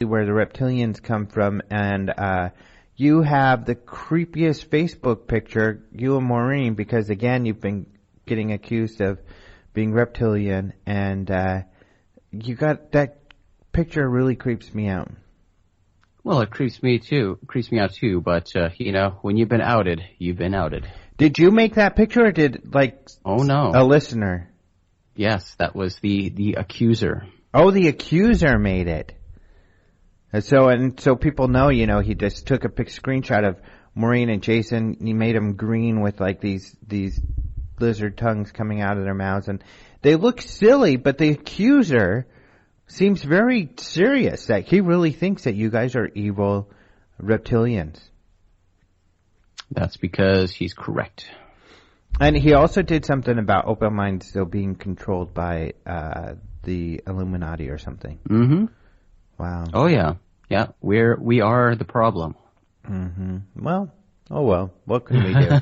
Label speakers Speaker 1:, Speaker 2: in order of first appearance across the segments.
Speaker 1: where the reptilians come from, and you have the creepiest Facebook picture, you and Maureen, because again, you've been getting accused of being reptilian, and you got that picture really creeps me out.
Speaker 2: Well, it creeps me out too, but when you've been outed, you've been outed.
Speaker 1: Did you make that picture, or did
Speaker 2: Oh no,
Speaker 1: a listener?
Speaker 2: Yes, that was the accuser.
Speaker 1: Oh, the accuser made it. So people know, he just took a screenshot of Maureen and Jason. He made them green with these lizard tongues coming out of their mouths, and they look silly. But the accuser seems very serious that he really thinks that you guys are evil reptilians.
Speaker 2: That's because he's correct.
Speaker 1: And he also did something about open minds still being controlled by the Illuminati or something.
Speaker 2: Mm-hmm.
Speaker 1: Wow.
Speaker 2: Oh yeah. Yeah. We are the problem.
Speaker 1: Mm-hmm. Well. What can we do?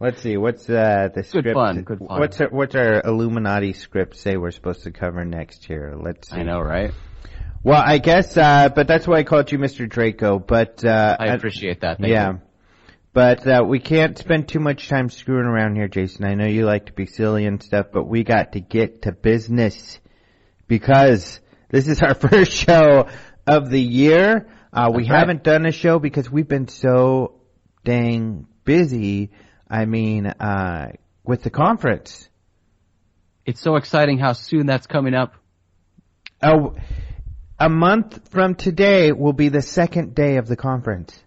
Speaker 1: Let's see. What's the script?
Speaker 2: Good fun.
Speaker 1: What's our Illuminati script say we're supposed to cover next year? Let's see.
Speaker 2: I know, right?
Speaker 1: Well, I guess, but that's why I called you Mr. Draco. But
Speaker 2: I appreciate that. Thank you.
Speaker 1: But we can't spend too much time screwing around here, Jason. I know you like to be silly and stuff, but we got to get to business because this is our first show of the year. We haven't done a show because we've been so dang busy. I mean, with the conference.
Speaker 2: It's so exciting how soon that's coming up.
Speaker 1: Oh, a month from today will be the second day of the conference.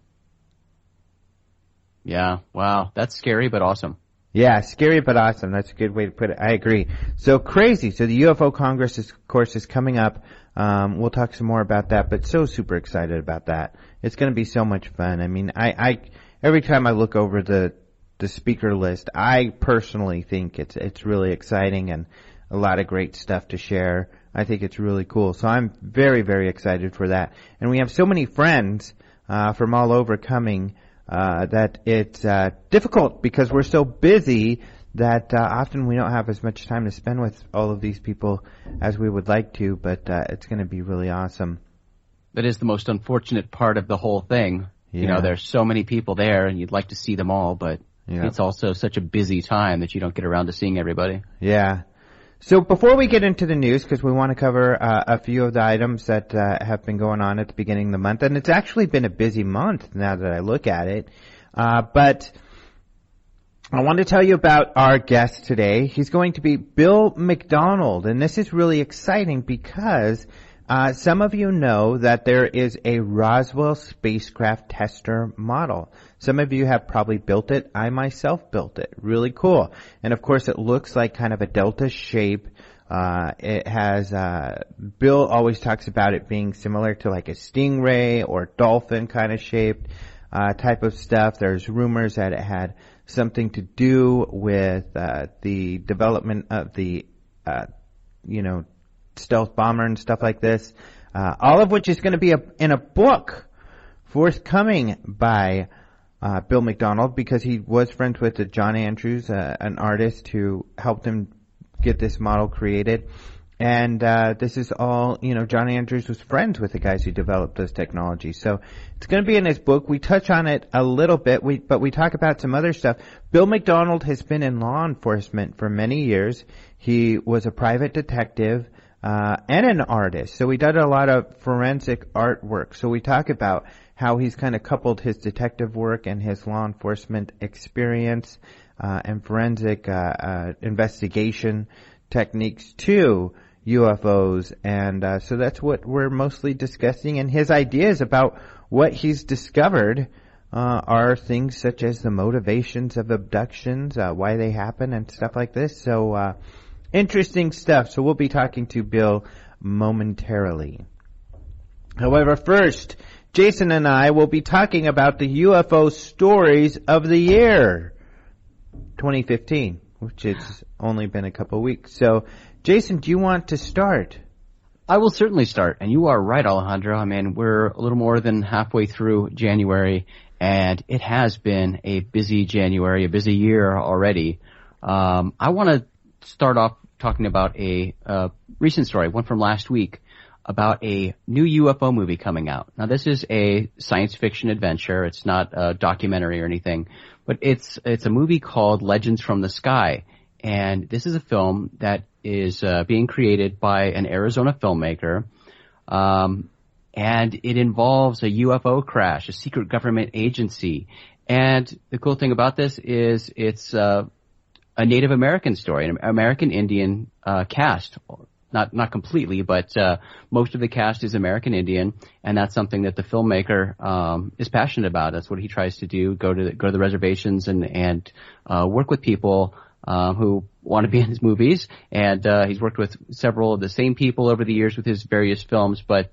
Speaker 2: Yeah, wow. That's scary, but awesome.
Speaker 1: Yeah, scary, but awesome. That's a good way to put it. I agree. So crazy. So the UFO Congress, of course, is coming up. We'll talk some more about that, but so super excited about that. It's going to be so much fun. I mean, I every time I look over the speaker list, I personally think it's really exciting and a lot of great stuff to share. I think it's really cool. So I'm very, very excited for that. And we have so many friends from all over coming that it's difficult because we're so busy that often we don't have as much time to spend with all of these people as we would like to, but it's going to be really awesome.
Speaker 2: That is the most unfortunate part of the whole thing.
Speaker 1: Yeah.
Speaker 2: There's so many people there and you'd like to see them all, but it's also such a busy time that you don't get around to seeing everybody.
Speaker 1: Yeah. So before we get into the news, because we want to cover a few of the items that have been going on at the beginning of the month, and it's actually been a busy month now that I look at it, but I want to tell you about our guest today. He's going to be Bill McDonald, and this is really exciting because some of you know that there is a Roswell spacecraft tester model. Some of you have probably built it. I myself built it. Really cool. And of course it looks like kind of a delta shape. It has, Bill always talks about it being similar to like a stingray or dolphin kind of shaped, type of stuff. There's rumors that it had something to do with, the development of the, stealth bomber and stuff like this. All of which is going to be in a book forthcoming by Bill McDonald, because he was friends with John Andrews, an artist who helped him get this model created. And this is all, John Andrews was friends with the guys who developed this technology. So it's going to be in his book. We touch on it a little bit, but we talk about some other stuff. Bill McDonald has been in law enforcement for many years. He was a private detective and an artist. So he did a lot of forensic artwork. So we talk about how he's kind of coupled his detective work and his law enforcement experience and forensic investigation techniques to UFOs. And so that's what we're mostly discussing. And his ideas about what he's discovered are things such as the motivations of abductions, why they happen, and stuff like this. So interesting stuff. So we'll be talking to Bill momentarily. However, first, Jason and I will be talking about the UFO stories of the year 2015, which it's only been a couple of weeks. So, Jason, do you want to start?
Speaker 2: I will certainly start. And you are right, Alejandro. I mean, we're a little more than halfway through January, and it has been a busy January, a busy year already. I want to start off talking about a recent story, one from last week. about a new UFO movie coming out. Now, this is a science fiction adventure. It's not a documentary or anything, but it's a movie called Legends from the Sky. And this is a film that is being created by an Arizona filmmaker. And it involves a UFO crash, a secret government agency. And the cool thing about this is it's a Native American story, an American Indian cast. Not completely, but most of the cast is American Indian, and that's something that the filmmaker is passionate about. That's what he tries to do: go to the reservations and work with people who want to be in his movies. And he's worked with several of the same people over the years with his various films. But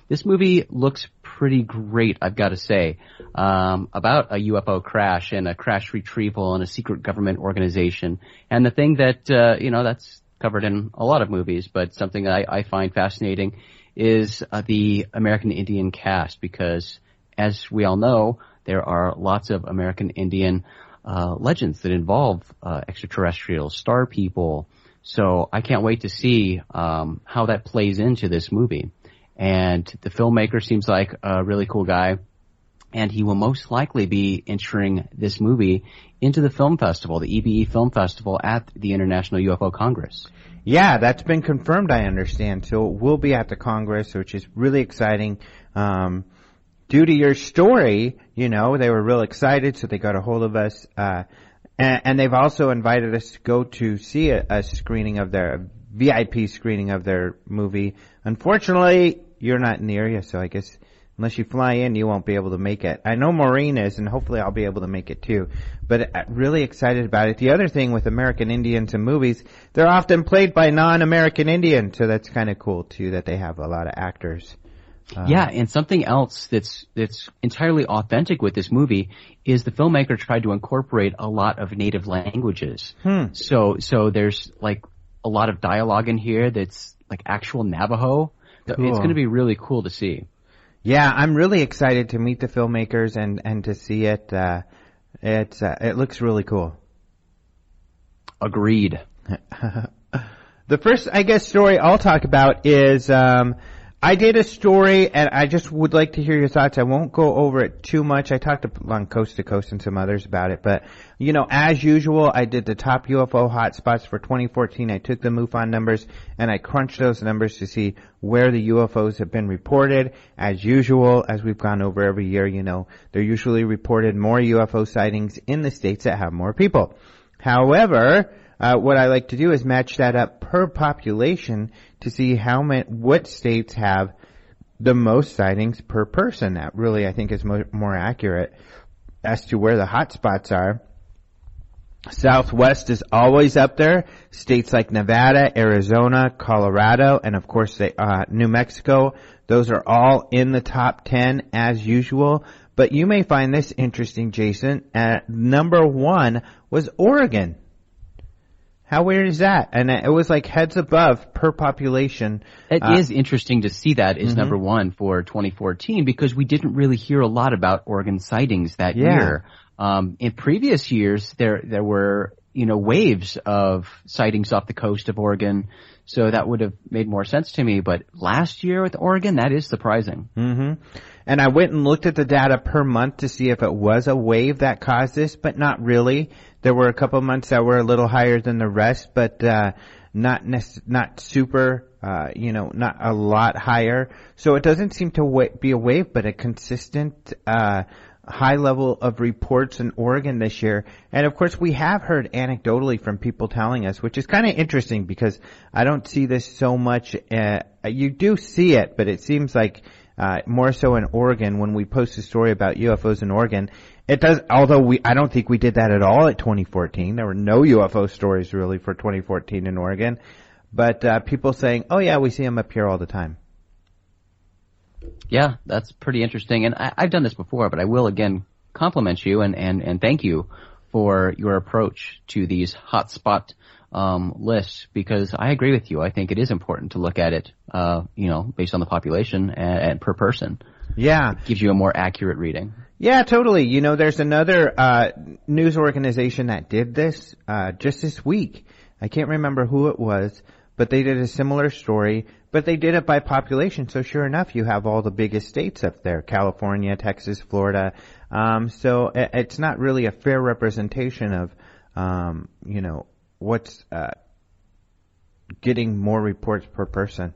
Speaker 2: this movie looks pretty great, I've got to say, about a UFO crash and a crash retrieval and a secret government organization. And the thing that that's covered in a lot of movies, but something that I find fascinating is the American Indian cast, because as we all know, there are lots of American Indian legends that involve extraterrestrials, star people. So I can't wait to see how that plays into this movie. And the filmmaker seems like a really cool guy, and he will most likely be entering this movie into the film festival, the EBE Film Festival at the International UFO Congress.
Speaker 1: Yeah, that's been confirmed, I understand. So we'll be at the Congress, which is really exciting. Due to your story, they were real excited, so they got a hold of us. And they've also invited us to go to see a screening of their VIP screening of their movie. Unfortunately, you're not in the area, so I guess unless you fly in, you won't be able to make it. I know Maureen is, and hopefully I'll be able to make it too. But really excited about it. The other thing with American Indians in movies, they're often played by non-American Indians, so that's kind of cool too that they have a lot of actors.
Speaker 2: Yeah, and something else that's entirely authentic with this movie is the filmmaker tried to incorporate a lot of native languages. So there's like a lot of dialogue in here that's like actual Navajo. Cool. It's going to be really cool to see.
Speaker 1: Yeah, I'm really excited to meet the filmmakers and to see it. It looks really cool.
Speaker 2: Agreed.
Speaker 1: The first, I guess, story I'll talk about is I did a story, and I just would like to hear your thoughts. I won't go over it too much. I talked on Coast to Coast and some others about it, but, as usual, I did the top UFO hotspots for 2014. I took the MUFON numbers, and I crunched those numbers to see where the UFOs have been reported. As usual, as we've gone over every year, they're usually reported more UFO sightings in the states that have more people. However, what I like to do is match that up per population to see what states have the most sightings per person. That really, I think, is more accurate as to where the hot spots are. Southwest is always up there. States like Nevada, Arizona, Colorado, and of course New Mexico. Those are all in the top 10 as usual. But you may find this interesting, Jason. Number 1 was Oregon. How weird is that? And it was like heads above per population.
Speaker 2: It is interesting to see that is number 1 for 2014 because we didn't really hear a lot about Oregon sightings that year. In previous years, there were, waves of sightings off the coast of Oregon. So that would have made more sense to me. But last year with Oregon, that is surprising. And I went and looked at the data per month to see if it was a wave that caused this, but not really. There were a couple of months that were a little higher than the rest, but not super, not a lot higher. So it doesn't seem to be a wave, but a consistent high level of reports in Oregon this year. And of course, we have heard anecdotally from people telling us, which is kind of interesting because I don't see this so much. You do see it, but it seems like more so in Oregon when we post a story about UFOs in Oregon. It does, although I don't think we did that at all at 2014. There were no UFO stories really for 2014 in Oregon. But people saying, oh yeah, we see them up here all the time. Yeah, that's pretty interesting. And I've done this before, but I will again compliment you and thank you for your approach to these hotspot lists, because I agree with you. I think it is important to look at it, based on the population and per person.
Speaker 1: Yeah.
Speaker 2: It gives you a more accurate reading.
Speaker 1: Yeah, totally. There's another news organization that did this just this week. I can't remember who it was, but they did a similar story, But they did it by population, so sure enough, you have all the biggest states up there: California, Texas, Florida. So it's not really a fair representation of, what's getting more reports per person.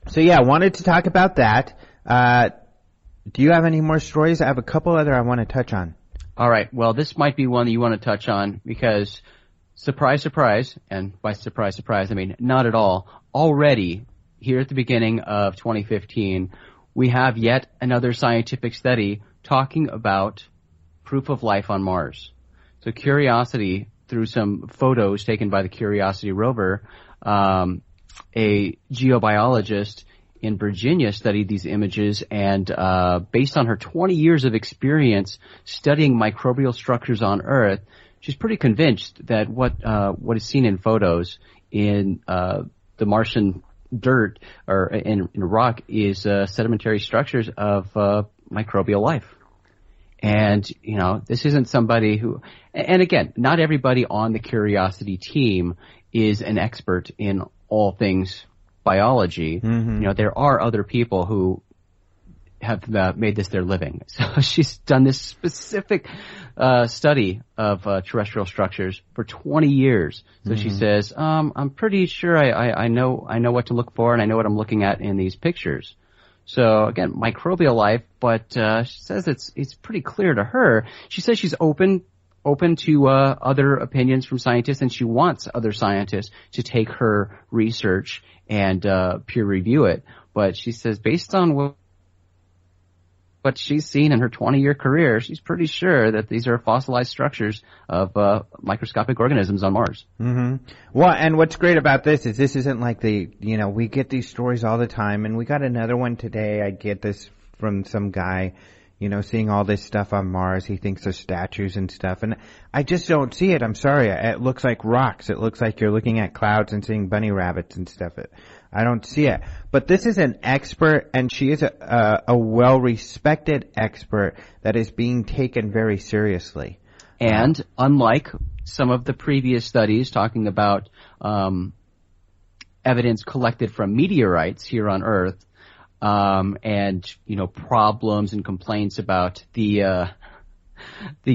Speaker 1: So yeah, I wanted to talk about that. Do you have any more stories? I have a couple other I want to touch on.
Speaker 2: All right. Well, this might be one that you want to touch on because, surprise, surprise, and by surprise, surprise, I mean not at all. Already, here at the beginning of 2015, we have yet another scientific study talking about proof of life on Mars. So Curiosity, through some photos taken by the Curiosity rover, a geobiologist in Virginia studied these images, and based on her 20 years of experience studying microbial structures on Earth, she's pretty convinced that what is seen in photos in the Martian dirt or in rock is sedimentary structures of microbial life. And, this isn't somebody who, and again, not everybody on the Curiosity team is an expert in all things biology. Mm-hmm. There are other people who have made this their living. So she's done this specific study of terrestrial structures for 20 years. So she says, I'm pretty sure I know what to look for, and I know what I'm looking at in these pictures. So again, microbial life, but she says it's pretty clear to her. She says she's open to other opinions from scientists, and she wants other scientists to take her research and peer review it. But she says based on what she's seen in her 20-year career, she's pretty sure that these are fossilized structures of microscopic organisms on Mars.
Speaker 1: Mm-hmm. Well, and what's great about this isn't like we get these stories all the time, and we got another one today. I get this from some guy, seeing all this stuff on Mars. He thinks they're statues and stuff, and I just don't see it. I'm sorry. It looks like rocks. It looks like you're looking at clouds and seeing bunny rabbits and stuff. I don't see it. But this is an expert, and she is a well-respected expert that is being taken very seriously.
Speaker 2: And unlike some of the previous studies talking about evidence collected from meteorites here on Earth, and problems and complaints about the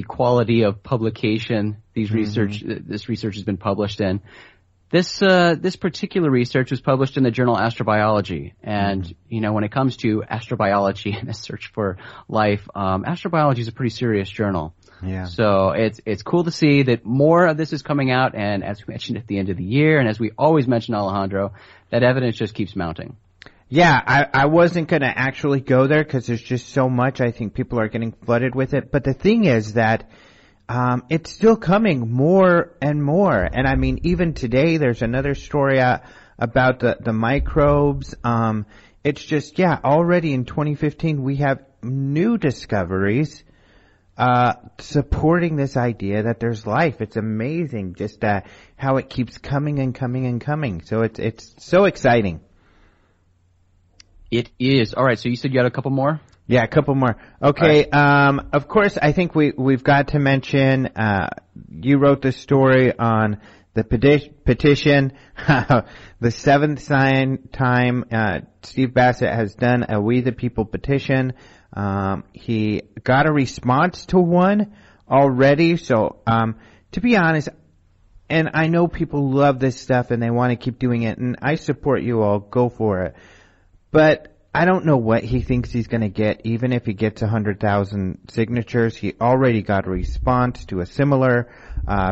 Speaker 2: quality of publication this research has been published in. This particular research was published in the journal Astrobiology, and when it comes to astrobiology and a search for life, astrobiology is a pretty serious journal.
Speaker 1: Yeah.
Speaker 2: So it's cool to see that more of this is coming out, and as we mentioned at the end of the year, and as we always mention, Alejandro, that evidence just keeps mounting.
Speaker 1: Yeah, I wasn't going to actually go there because there's just so much. I think people are getting flooded with it. But the thing is that it's still coming more and more. And I mean, even today, there's another story about the microbes. It's just, already in 2015, we have new discoveries supporting this idea that there's life. It's amazing just how it keeps coming and coming and coming. So it's so exciting.
Speaker 2: It is. All right, so you said you had a couple more?
Speaker 1: Yeah, a couple more. Okay, right. Of course, I think we've got to mention, you wrote the story on the petition, the seventh time, Steve Bassett has done a We the People petition. He got a response to one already, so, to be honest, and I know people love this stuff and they want to keep doing it, and I support you all, go for it. But I don't know what he thinks he's going to get, even if he gets 100,000 signatures. He already got a response to a similar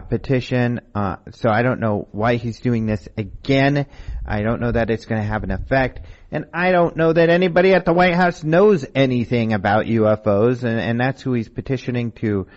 Speaker 1: petition, so I don't know why he's doing this again. I don't know that it's going to have an effect, and I don't know that anybody at the White House knows anything about UFOs, and that's who he's petitioning to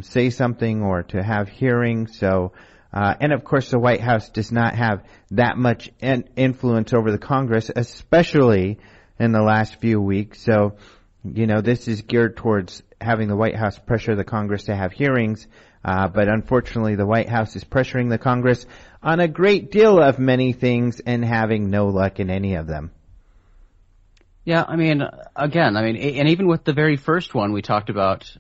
Speaker 1: say something or to have hearings. So. And of course the White House does not have that much influence over the Congress, especially in the last few weeks. So, this is geared towards having the White House pressure the Congress to have hearings. But unfortunately the White House is pressuring the Congress on a great deal of many things and having no luck in any of them.
Speaker 2: Yeah, and even with the very first one we talked about,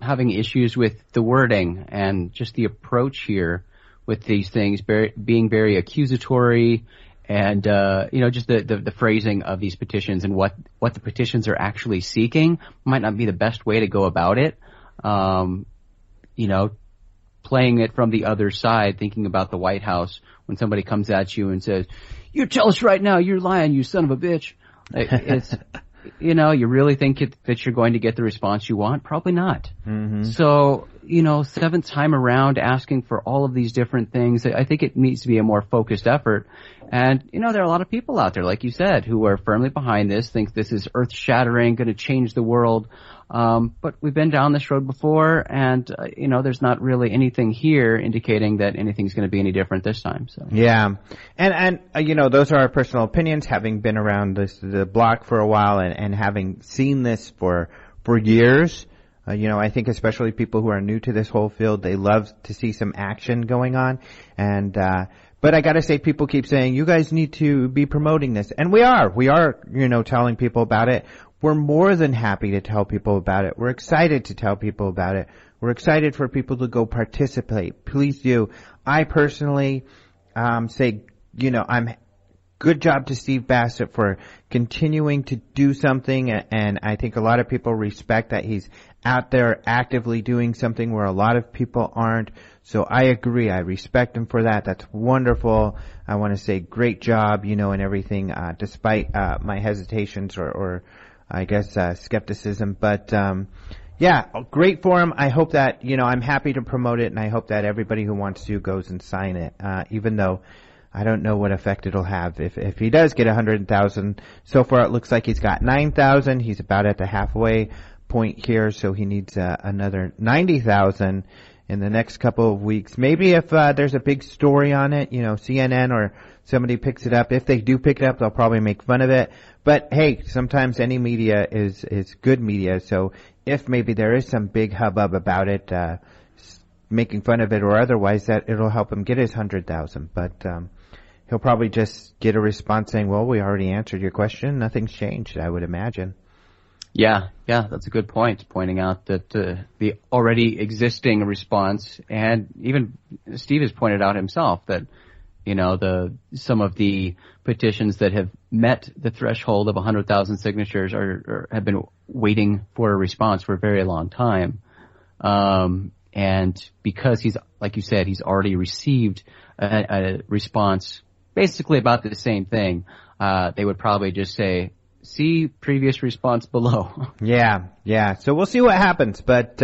Speaker 2: having issues with the wording and just the approach here with these things, being very accusatory, and just the phrasing of these petitions and what the petitions are actually seeking might not be the best way to go about it. Playing it from the other side, thinking about the White House when somebody comes at you and says, "You tell us right now, you're lying, you son of a bitch." It's you really think that you're going to get the response you want? Probably not. Mm-hmm. So, seventh time around asking for all of these different things, I think it needs to be a more focused effort. And, there are a lot of people out there, like you said, who are firmly behind this, think this is earth-shattering, going to change the world. But we've been down this road before, and, there's not really anything here indicating that anything's going to be any different this time. So.
Speaker 1: Yeah. And those are our personal opinions, having been around the block for a while and having seen this for years. I think especially people who are new to this whole field, they love to see some action going on. And, but I gotta say, people keep saying, you guys need to be promoting this. And we are, telling people about it. We're more than happy to tell people about it. We're excited to tell people about it. We're excited for people to go participate. Please do. I personally, say, I'm good job to Steve Bassett for continuing to do something, and I think a lot of people respect that he's out there actively doing something where a lot of people aren't. So I agree. I respect him for that. That's wonderful. I want to say great job, and everything, despite my hesitations or I guess skepticism. But yeah, great for him. I hope that, I'm happy to promote it, and I hope that everybody who wants to goes and sign it, even though I don't know what effect it'll have if he does get 100,000. So far it looks like he's got 9,000. He's about at the halfway point here, so he needs another 90,000 in the next couple of weeks. Maybe if there's a big story on it, CNN or somebody picks it up. If they do pick it up, they'll probably make fun of it. But hey, sometimes any media is good media. So if maybe there is some big hubbub about it, making fun of it or otherwise, that it'll help him get his 100,000. But he'll probably just get a response saying, well, we already answered your question. Nothing's changed, I would imagine.
Speaker 2: Yeah, that's a good point, pointing out that the already existing response, and even Steve has pointed out himself that, some of the petitions that have met the threshold of 100,000 signatures have been waiting for a response for a very long time. And because he's, like you said, he's already received a response basically about the same thing, they would probably just say, see previous response below. Yeah. So we'll see what happens, but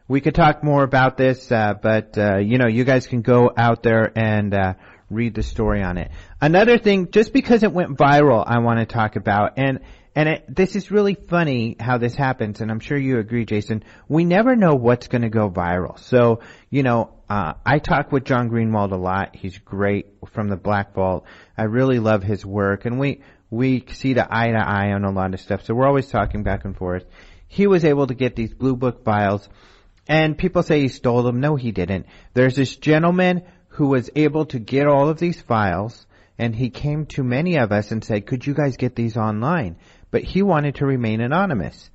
Speaker 2: we could talk more about this, but you guys can go out there and read the story on it. Another thing, just because it went viral, I want to talk about, and this is really funny how this happens, and I'm sure you agree, Jason. We never know what's going to go viral. So, I talk with John Greenwald a lot. He's great from the Black Vault. I really love his work, and we see the eye to eye on a lot of stuff. So we're always talking back and forth. He was able to get these Blue Book files, and people say he stole them. No, he didn't. There's this gentleman who was able to get all of these files, and he came to many of us and said, could you guys get these online? But he wanted to remain anonymous.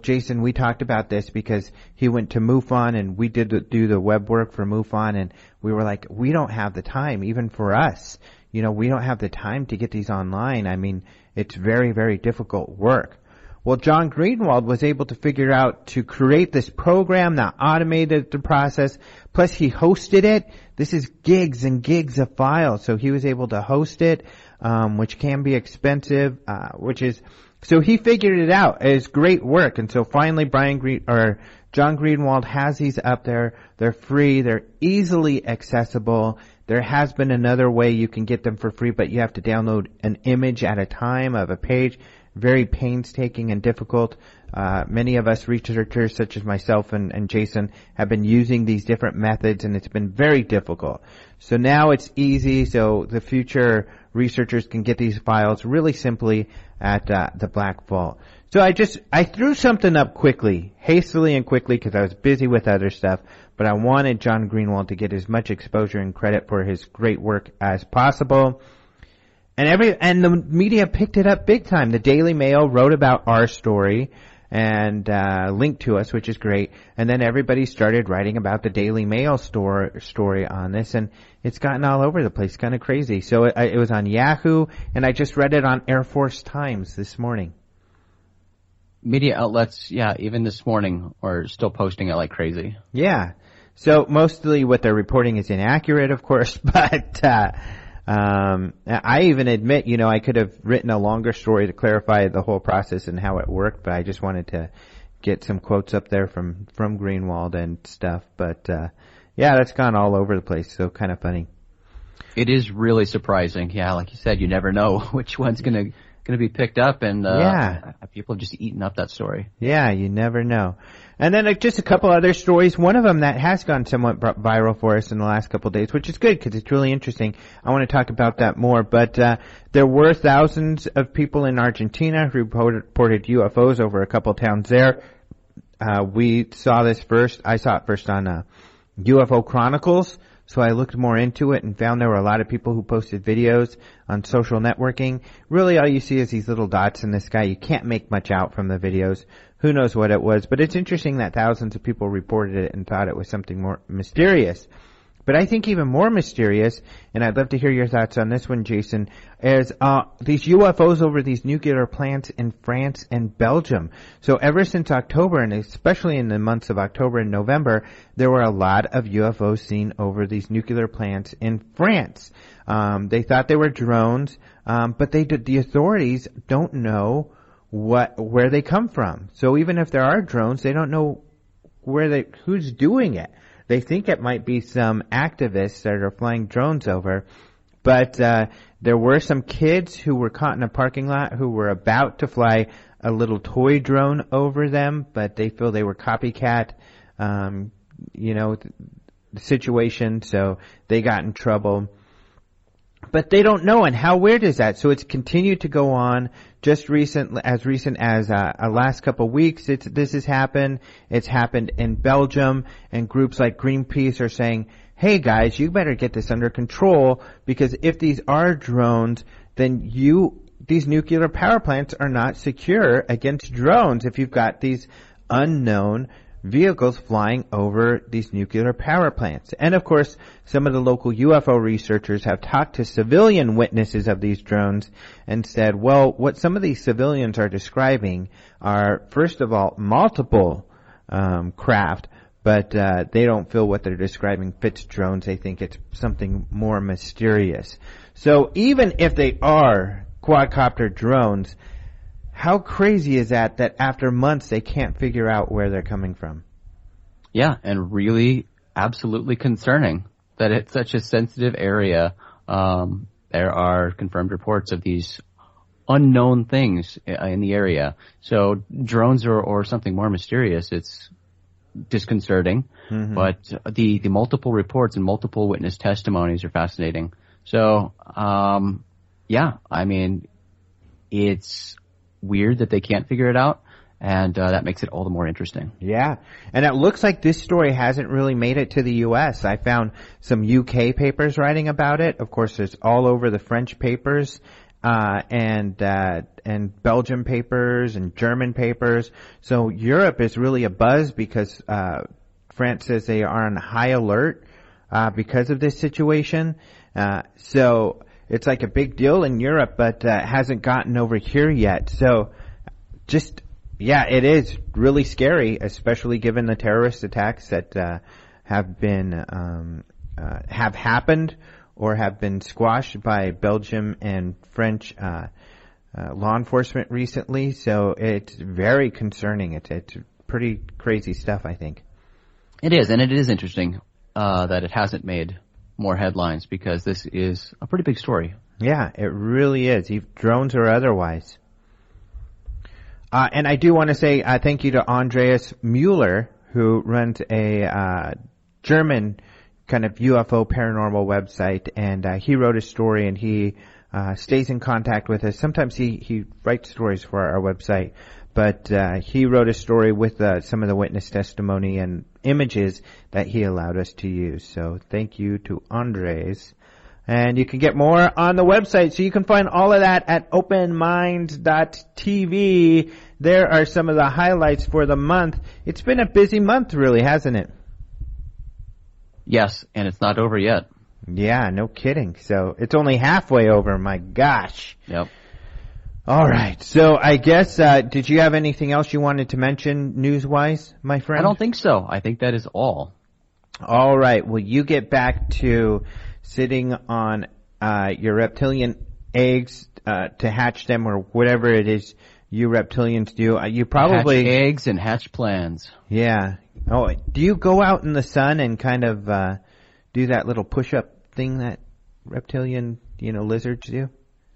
Speaker 2: Jason, we talked about this because he went to MUFON, and we did do the web work for MUFON, and we were like, we don't have the time, even for us. We don't have the time to get these online. I mean, it's very, very difficult work. Well, John Greenwald was able to figure out to create this program that automated the process. Plus, he hosted it. This is gigs and gigs of files. So he was able to host it, which can be expensive, so he figured it out. It's great work. And so finally, John Greenwald has these up there. They're free. They're easily accessible. There has been another way you can get them for free, but you have to download an image at a time of a page. Very painstaking and difficult. Many of us researchers, such as myself and Jason, have been using these different methods, and it's been very difficult. So now it's easy, so the future researchers can get these files really simply at the Black Vault. So I threw something up hastily and quickly, because I was busy with other stuff, but I wanted John Greenwald to get as much exposure and credit for his great work as possible. And the media picked it up big time. The Daily Mail wrote about our story.
Speaker 1: and linked to us, which is great. And then everybody started writing about the Daily Mail story on this, and it's gotten all over the place, kind of crazy. So it was on Yahoo, and I just read it on Air Force Times this morning.
Speaker 2: Media outlets, yeah, even this morning are still posting it like crazy.
Speaker 1: Yeah. So mostly what they're reporting is inaccurate, of course, but I even admit, I could have written a longer story to clarify the whole process and how it worked, but I just wanted to get some quotes up there from Greenwald and stuff. But yeah, that's gone all over the place, so kind of funny.
Speaker 2: It is really surprising. Yeah, like you said, you never know which one's going to be picked up, and people have just eaten up that story.
Speaker 1: Yeah, you never know. And then just a couple other stories. One of them that has gone somewhat viral for us in the last couple of days, which is good because it's really interesting. I want to talk about that more. But there were thousands of people in Argentina who reported UFOs over a couple towns there. We saw this first. I saw it first on UFO Chronicles. So I looked more into it and found there were a lot of people who posted videos on social networking. Really all you see is these little dots in the sky. You can't make much out from the videos. Who knows what it was. But it's interesting that thousands of people reported it and thought it was something more mysterious. But I think even more mysterious, and I'd love to hear your thoughts on this one, Jason, is these UFOs over these nuclear plants in France and Belgium. So ever since October, and especially in the months of October and November, there were a lot of UFOs seen over these nuclear plants in France. They thought they were drones, but the authorities don't know where they come from. So even if there are drones, they don't know who's doing it. They think it might be some activists that are flying drones over. But there were some kids who were caught in a parking lot who were about to fly a little toy drone over them, but they feel they were copycat, situation, so they got in trouble. But they don't know, and how weird is that? So it's continued to go on. Just as recent as last couple of weeks, this has happened. It's happened in Belgium, and groups like Greenpeace are saying, "Hey guys, you better get this under control, because if these are drones, then these nuclear power plants are not secure against drones. If you've got these unknown vehicles flying over these nuclear power plants." And of course, some of the local UFO researchers have talked to civilian witnesses of these drones and said, well, what some of these civilians are describing are, first of all, multiple craft, but they don't feel what they're describing fits drones. They think it's something more mysterious. So even if they are quadcopter drones, how crazy is that after months they can't figure out where they're coming from?
Speaker 2: Yeah, and really absolutely concerning that it's such a sensitive area. There are confirmed reports of these unknown things in the area. So drones or something more mysterious, it's disconcerting. Mm-hmm. But the multiple reports and multiple witness testimonies are fascinating. So, it's weird that they can't figure it out, and that makes it all the more interesting.
Speaker 1: Yeah, and it looks like this story hasn't really made it to the U.S. I found some UK papers writing about it. Of course, it's all over the French papers, and Belgian papers and German papers. So Europe is really abuzz because France says they are on high alert because of this situation. So it's like a big deal in Europe, but hasn't gotten over here yet. So it is really scary, especially given the terrorist attacks that have happened or have been squashed by Belgium and French law enforcement recently. So it's very concerning. It's pretty crazy stuff, I think.
Speaker 2: It is, and it is interesting that it hasn't made more headlines, because this is a pretty big story.
Speaker 1: Yeah, it really is, drones or otherwise. And I do want to say thank you to Andreas Mueller, who runs a German kind of UFO paranormal website, and he wrote a story, and he stays in contact with us. Sometimes he writes stories for our website, but he wrote a story with some of the witness testimony and images that he allowed us to use. So thank you to Andres. And you can get more on the website. So you can find all of that at openmind.tv. There are some of the highlights for the month. It's been a busy month, really, hasn't it?
Speaker 2: Yes, and it's not over yet.
Speaker 1: Yeah, no kidding. So it's only halfway over. My gosh.
Speaker 2: Yep.
Speaker 1: All right. So I guess, did you have anything else you wanted to mention news-wise, my friend?
Speaker 2: I don't think so. I think that is all.
Speaker 1: All right. Well, you get back to sitting on your reptilian eggs to hatch them, or whatever it is you reptilians do. You probably
Speaker 2: hatch eggs and hatch plans.
Speaker 1: Yeah. Oh, do you go out in the sun and kind of do that little push-up thing that reptilian, lizards do?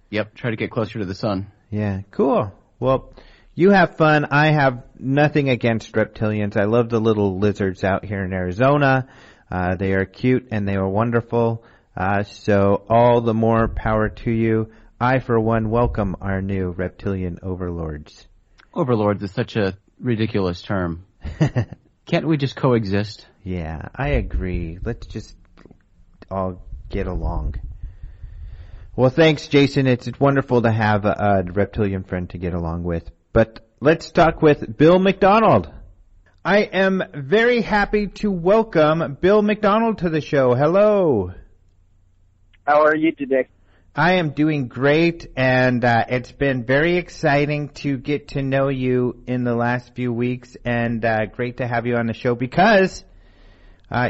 Speaker 2: Yep. Try to get closer to the sun.
Speaker 1: Yeah. Cool. Well, you have fun. I have nothing against reptilians. I love the little lizards out here in Arizona. They are cute and they are wonderful. So all the more power to you. I, for one, welcome our new reptilian overlords.
Speaker 2: Overlords is such a ridiculous term. Can't we just coexist?
Speaker 1: Yeah, I agree. Let's just all get along. Well, thanks, Jason. It's wonderful to have a reptilian friend to get along with. But let's talk with Bill McDonald. I am very happy to welcome Bill McDonald to the show. Hello.
Speaker 3: How are you today?
Speaker 1: I am doing great, and it's been very exciting to get to know you in the last few weeks, and great to have you on the show because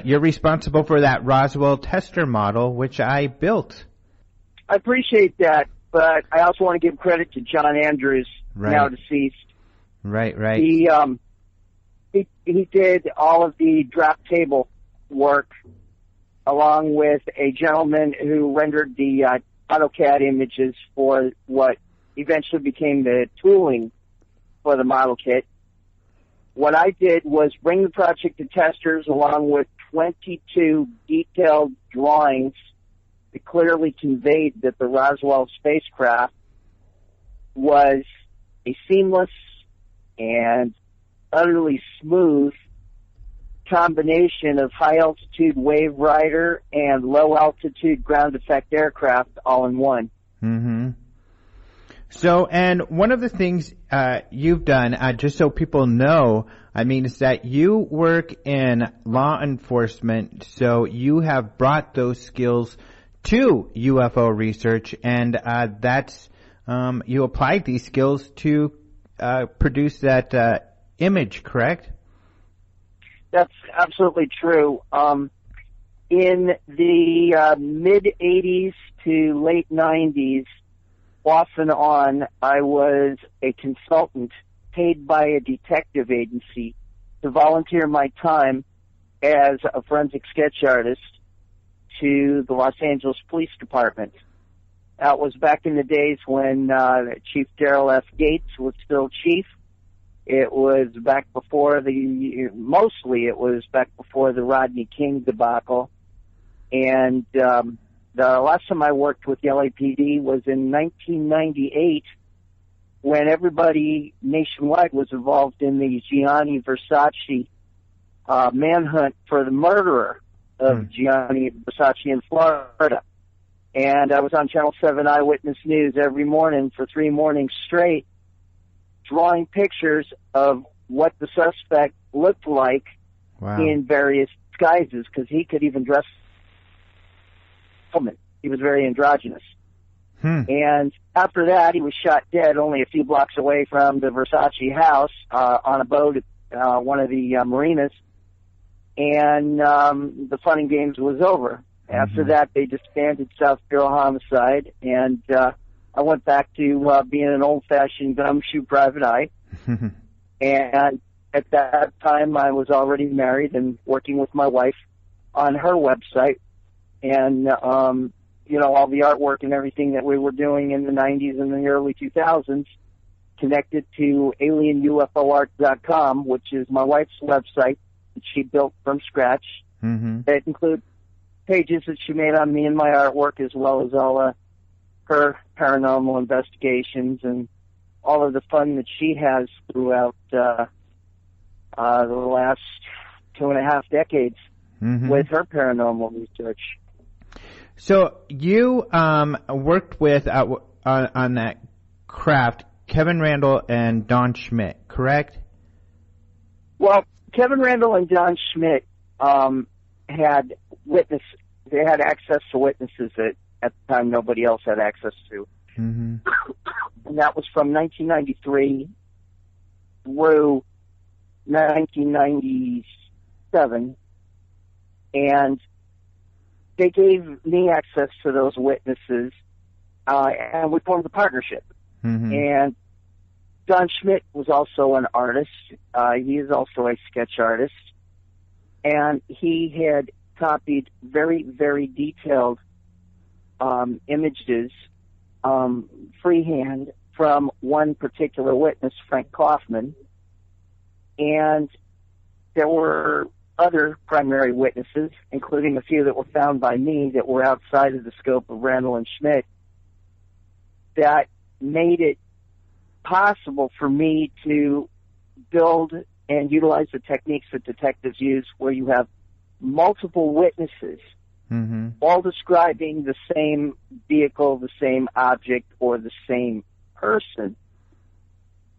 Speaker 1: you're responsible for that Roswell tester model, which I built.
Speaker 3: I appreciate that, but I also want to give credit to John Andrews, now deceased.
Speaker 1: Right.
Speaker 3: He did all of the draft table work along with a gentleman who rendered the AutoCAD images for what eventually became the tooling for the model kit. What I did was bring the project to Testors along with 22 detailed drawings that clearly conveyed that the Roswell spacecraft was a seamless and utterly smooth combination of high-altitude wave rider and low-altitude ground effect aircraft all in one.
Speaker 1: Mm-hmm. So, and one of the things you've done, just so people know, is that you work in law enforcement, so you have brought those skills to UFO research, and that's you applied these skills to produce that image, correct?
Speaker 3: That's absolutely true. In the mid-'80s to late '90s, off and on, I was a consultant paid by a detective agency to volunteer my time as a forensic sketch artist to the Los Angeles Police Department. That was back in the days when Chief Darrell F. Gates was still chief. It was back before mostly it was back before the Rodney King debacle. And the last time I worked with the LAPD was in 1998 when everybody nationwide was involved in the Gianni Versace manhunt for the murderer of Gianni Versace in Florida. And I was on Channel 7 Eyewitness News every morning for 3 mornings straight, drawing pictures of what the suspect looked like in various disguises, because he could even dress as a woman. He was very androgynous. And after that, he was shot dead only a few blocks away from the Versace house on a boat at one of the marinas. And the fun and games was over. After that, they disbanded South Bureau Homicide, and I went back to being an old-fashioned gumshoe private eye. And at that time, I was already married and working with my wife on her website. And, all the artwork and everything that we were doing in the 90s and the early 2000s connected to alienUFOart.com, which is my wife's website that she built from scratch. It includes pages that she made on me and my artwork, as well as all her paranormal investigations and all of the fun that she has throughout the last 2.5 decades with her paranormal research.
Speaker 1: So you worked with on that craft Kevin Randall and Don Schmidt, correct?
Speaker 3: Well, Kevin Randall and Don Schmidt had they had access to witnesses that at the time nobody else had access to.
Speaker 1: Mm-hmm.
Speaker 3: And that was from 1993 through 1997. And they gave me access to those witnesses, and we formed a partnership.
Speaker 1: Mm-hmm.
Speaker 3: And Don Schmidt was also an artist. He is also a sketch artist. And he had copied very, very detailed images freehand from one particular witness, Frank Kaufman. And there were other primary witnesses, including a few that were found by me that were outside of the scope of Randall and Schmidt, that made it possible for me to build and utilize the techniques that detectives use, where you have multiple witnesses,
Speaker 1: mm-hmm.
Speaker 3: all describing the same vehicle, the same object, or the same person,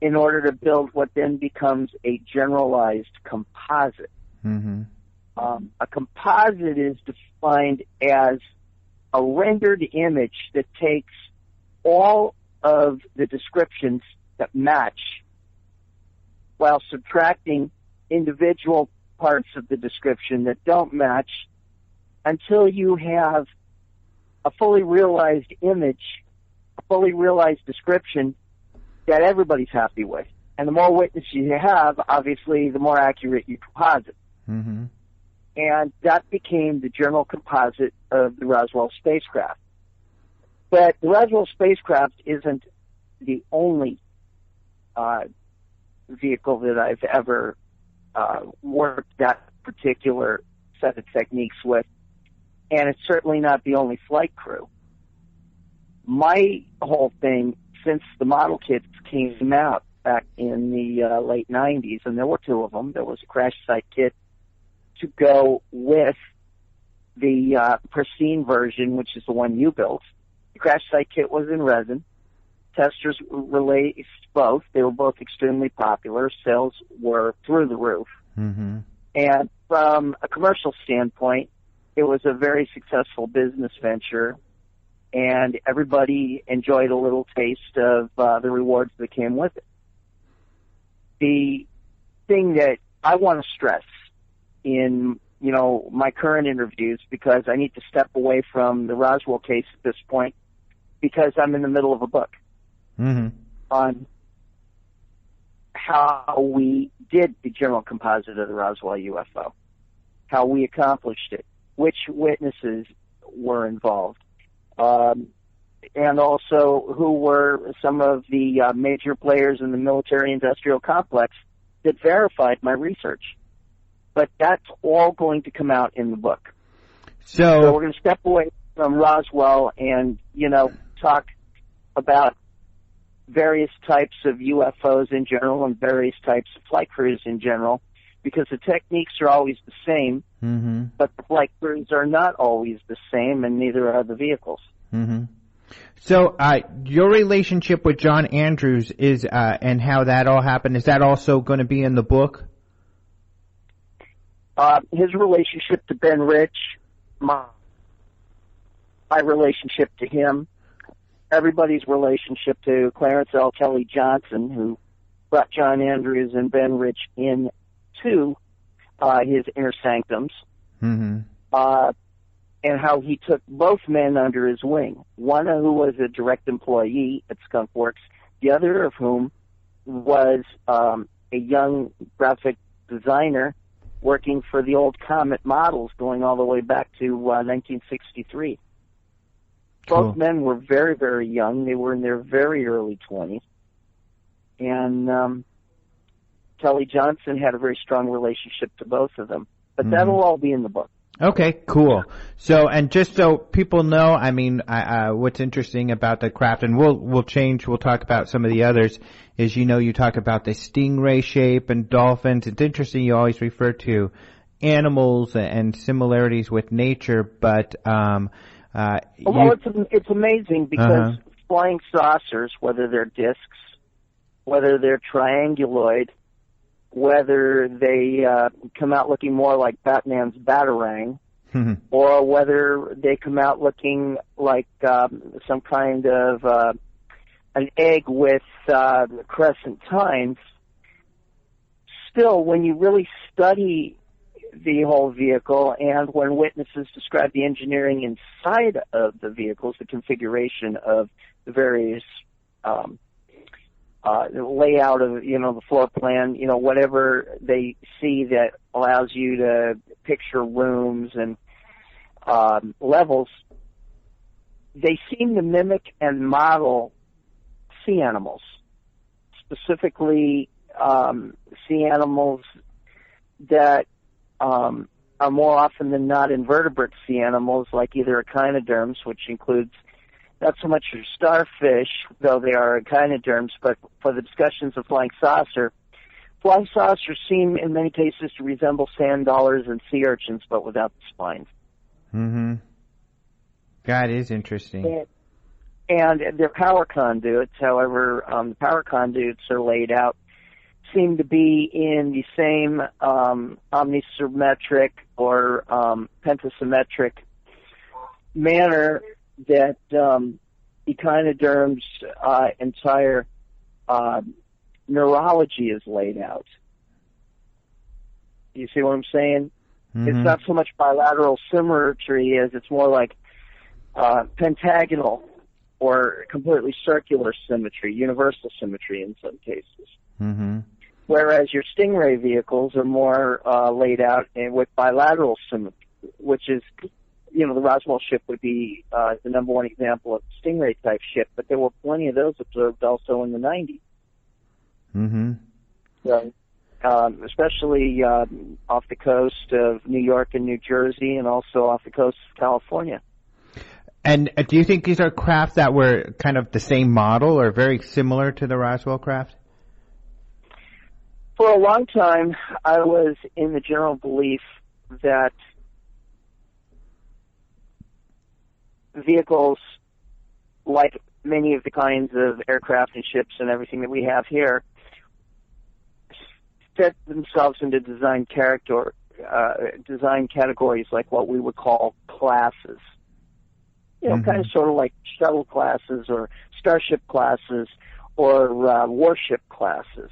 Speaker 3: in order to build what then becomes a generalized composite.
Speaker 1: Mm-hmm.
Speaker 3: A composite is defined as a rendered image that takes all of the descriptions that match while subtracting individual parts of the description that don't match, until you have a fully realized image, a fully realized description that everybody's happy with. And the more witnesses you have, obviously, the more accurate you composite.
Speaker 1: Mm-hmm.
Speaker 3: And that became the general composite of the Roswell spacecraft. But the Roswell spacecraft isn't the only vehicle that I've ever worked that particular set of techniques with, and it's certainly not the only flight crew. My whole thing, since the model kits came out back in the late 90s, and there were two of them, there was a crash site kit to go with the pristine version, which is the one you built. The crash site kit was in resin. Testors released both. They were both extremely popular. Sales were through the roof.
Speaker 1: Mm-hmm.
Speaker 3: And from a commercial standpoint, it was a very successful business venture, and everybody enjoyed a little taste of the rewards that came with it. The thing that I want to stress in, my current interviews, because I need to step away from the Roswell case at this point, because I'm in the middle of a book
Speaker 1: mm-hmm.
Speaker 3: on how we did the general composite of the Roswell UFO, how we accomplished it, which witnesses were involved, and also who were some of the major players in the military-industrial complex that verified my research. But that's all going to come out in the book. So we're going to step away from Roswell and, talk about various types of UFOs in general and various types of flight crews in general, because the techniques are always the same,
Speaker 1: mm-hmm.
Speaker 3: but the flight crews are not always the same, and neither are the vehicles.
Speaker 1: Mm-hmm. So your relationship with John Andrews is, and how that all happened, is that also going to be in the book?
Speaker 3: His relationship to Ben Rich, my relationship to him, everybody's relationship to Clarence L. Kelly Johnson, who brought John Andrews and Ben Rich into his inner sanctums,
Speaker 1: mm-hmm.
Speaker 3: And how he took both men under his wing, one who was a direct employee at Skunk Works, the other of whom was a young graphic designer working for the old Comet models going all the way back to 1963.
Speaker 1: Cool.
Speaker 3: Both men were very, very young. They were in their very early 20s. And Kelly Johnson had a very strong relationship to both of them. But
Speaker 1: mm-hmm.
Speaker 3: that'll all be in the book.
Speaker 1: Okay, cool. So, and just so people know, what's interesting about the craft, and we'll talk about some of the others, is, you talk about the stingray shape and dolphins. It's interesting you always refer to animals and similarities with nature, but,
Speaker 3: It's amazing because flying saucers, whether they're discs, whether they're trianguloid, whether they come out looking more like Batman's Batarang, or whether they come out looking like some kind of an egg with crescent tines, still, when you really study the whole vehicle and when witnesses describe the engineering inside of the vehicles, the configuration of the various the layout of, the floor plan, whatever they see that allows you to picture rooms and levels, they seem to mimic and model sea animals, specifically sea animals that are more often than not invertebrate sea animals, like either echinoderms, which includes not so much your starfish, though they are echinoderms, but for the discussions of flying saucers seem in many cases to resemble sand dollars and sea urchins, but without the spines.
Speaker 1: Mm-hmm. That is interesting.
Speaker 3: And their power conduits, however, the power conduits are laid out, seem to be in the same omnisymmetric or pentasymmetric manner that echinoderms' entire neurology is laid out. You see what I'm saying? Mm-hmm. It's not so much bilateral symmetry as it's more like pentagonal or completely circular symmetry, universal symmetry in some cases.
Speaker 1: Mm-hmm.
Speaker 3: Whereas your Stingray vehicles are more laid out with bilateral symmetry, which is, the Roswell ship would be the number one example of Stingray-type ship, but there were plenty of those observed also in the 90s.
Speaker 1: Mm-hmm.
Speaker 3: So, especially off the coast of New York and New Jersey, and also off the coast of California.
Speaker 1: And do you think these are craft that were kind of the same model or very similar to the Roswell craft?
Speaker 3: For a long time, I was in the general belief that vehicles, like many of the kinds of aircraft and ships and everything that we have here, fit themselves into design categories like what we would call classes. Kind of sort of like shuttle classes or starship classes or warship classes.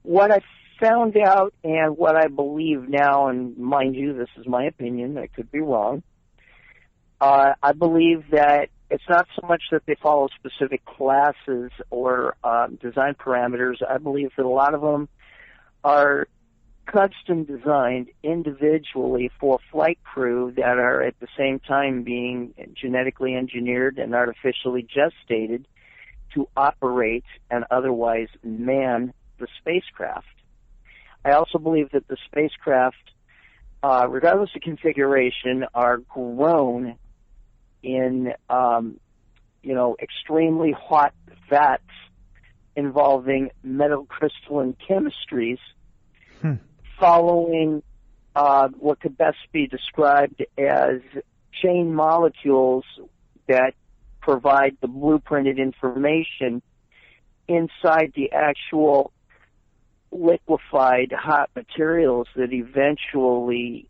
Speaker 3: What I found out and what I believe now, and mind you, this is my opinion, I could be wrong, I believe that it's not so much that they follow specific classes or design parameters. I believe that a lot of them are custom designed individually for flight crew that are at the same time being genetically engineered and artificially gestated to operate and otherwise man the spacecraft. I also believe that the spacecraft, regardless of configuration, are grown in, extremely hot vats involving metal crystalline chemistries, following what could best be described as chain molecules that provide the blueprinted information inside the actual liquefied hot materials that eventually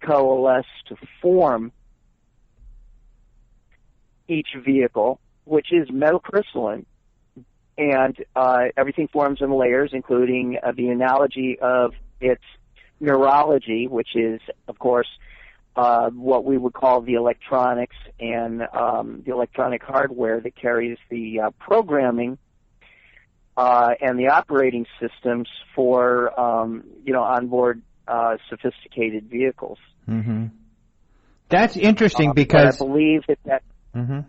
Speaker 3: coalesce to form each vehicle, which is metal crystalline, and everything forms in layers, including the analogy of its neurology, which is, of course, what we would call the electronics and the electronic hardware that carries the programming and the operating systems for, onboard sophisticated vehicles.
Speaker 1: Mm-hmm. That's interesting because
Speaker 3: I believe that.
Speaker 1: Mm-hmm.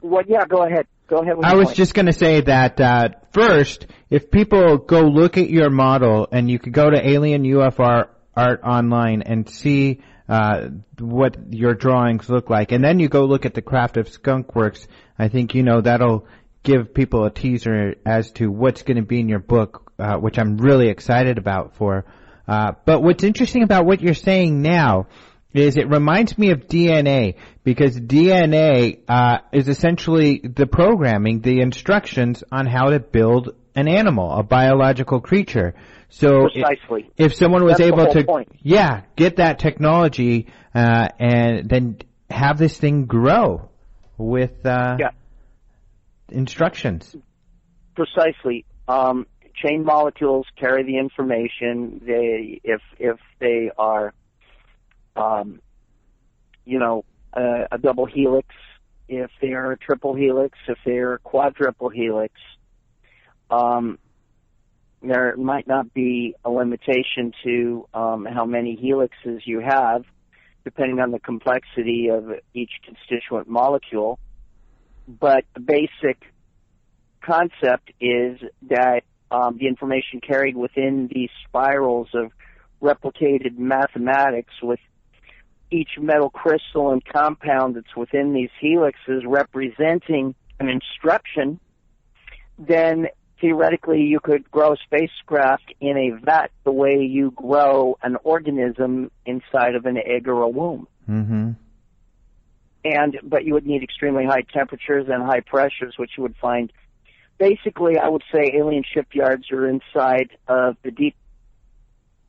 Speaker 3: Well, yeah, go ahead. Go ahead with
Speaker 1: I
Speaker 3: your
Speaker 1: was
Speaker 3: point.
Speaker 1: just going to say that first, if people go look at your model, and you could go to Alien UFO Art online and see what your drawings look like, and then you go look at the Craft of Skunk Works, I think that'll give people a teaser as to what's going to be in your book, which I'm really excited about for. But what's interesting about what you're saying now is it reminds me of DNA, because DNA is essentially the programming, the instructions on how to build an animal, a biological creature. So
Speaker 3: precisely.
Speaker 1: If someone was
Speaker 3: That's
Speaker 1: able
Speaker 3: the whole
Speaker 1: to,
Speaker 3: point.
Speaker 1: get that technology and then have this thing grow with instructions.
Speaker 3: Precisely. Chain molecules carry the information. If they are, a double helix, if they are a triple helix, if they are a quadruple helix, there might not be a limitation to how many helixes you have, depending on the complexity of each constituent molecule. But the basic concept is that the information carried within these spirals of replicated mathematics, with each metal crystal and compound that's within these helixes representing an instruction, then theoretically you could grow a spacecraft in a vat the way you grow an organism inside of an egg or a womb.
Speaker 1: Mm-hmm.
Speaker 3: But you would need extremely high temperatures and high pressures, which you would find. Basically, I would say alien shipyards are inside of the deep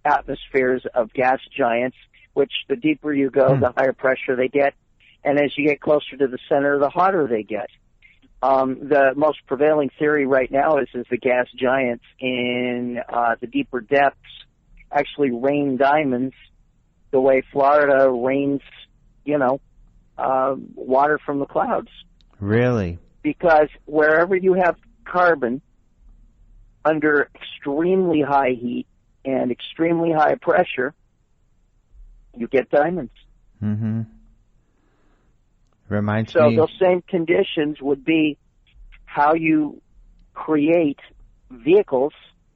Speaker 3: atmospheres of gas giants, which the deeper you go, the higher pressure they get. And as you get closer to the center, the hotter they get. The most prevailing theory right now is the gas giants in the deeper depths actually rain diamonds the way Florida rains, water from the clouds.
Speaker 1: Really?
Speaker 3: Because wherever you have carbon under extremely high heat and extremely high pressure, you get diamonds.
Speaker 1: Mm-hmm. Reminds
Speaker 3: so
Speaker 1: me.
Speaker 3: Those same conditions would be how you create vehicles,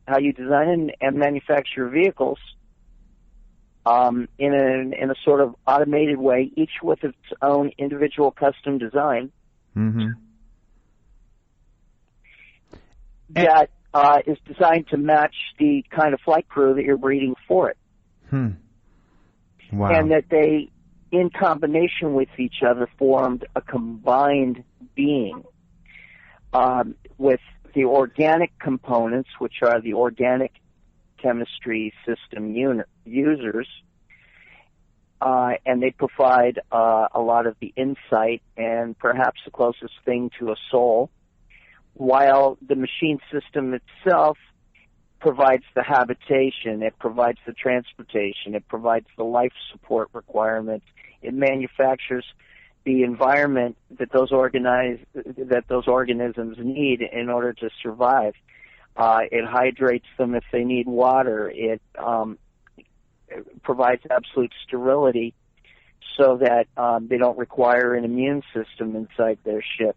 Speaker 3: how you design and manufacture vehicles in a sort of automated way, each with its own individual custom design.
Speaker 1: Mm-hmm.
Speaker 3: That is designed to match the kind of flight crew that you're breeding for it.
Speaker 1: Wow.
Speaker 3: And that they, in combination with each other, formed a combined being with the organic components, which are the organic chemistry system users, and they provide a lot of the insight and perhaps the closest thing to a soul, while the machine system itself provides the habitation, it provides the transportation, it provides the life support requirements, it manufactures the environment that those organisms need in order to survive. It hydrates them if they need water. It provides absolute sterility so that they don't require an immune system inside their ship.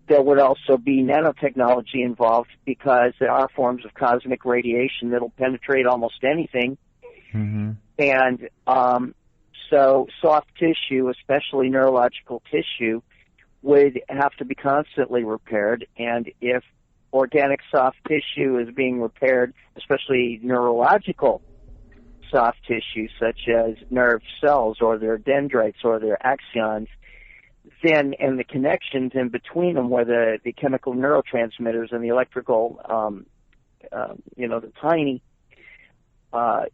Speaker 3: There would also be nanotechnology involved, because there are forms of cosmic radiation that will penetrate almost anything.
Speaker 1: Mm-hmm.
Speaker 3: And so soft tissue, especially neurological tissue, would have to be constantly repaired. And if organic soft tissue is being repaired, especially neurological soft tissue, such as nerve cells or their dendrites or their axons, then, and the connections in between them, where the chemical neurotransmitters and the electrical, the tiny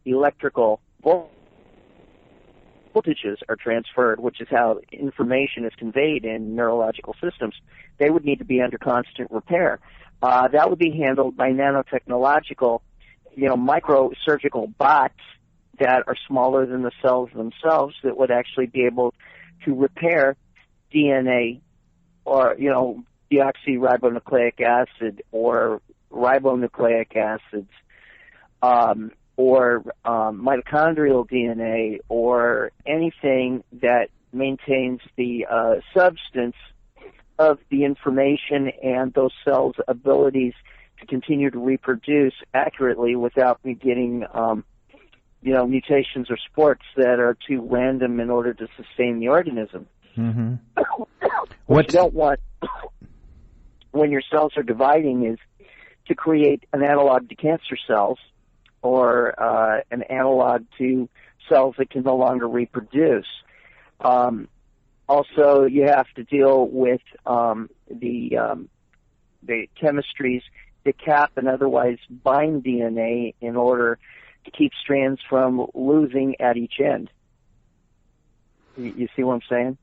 Speaker 3: electrical voltages are transferred, which is how information is conveyed in neurological systems, they would need to be under constant repair. That would be handled by nanotechnological, microsurgical bots that are smaller than the cells themselves, that would actually be able to repair DNA or, deoxyribonucleic acid or ribonucleic acids, or mitochondrial DNA, or anything that maintains the substance of the information and those cells' abilities to continue to reproduce accurately without getting, mutations or sports that are too random in order to sustain the organism.
Speaker 1: Mm-hmm.
Speaker 3: What you don't want when your cells are dividing is to create an analog to cancer cells or an analog to cells that can no longer reproduce. Also, you have to deal with the chemistries that cap and otherwise bind DNA in order to keep strands from losing at each end. You see what I'm saying?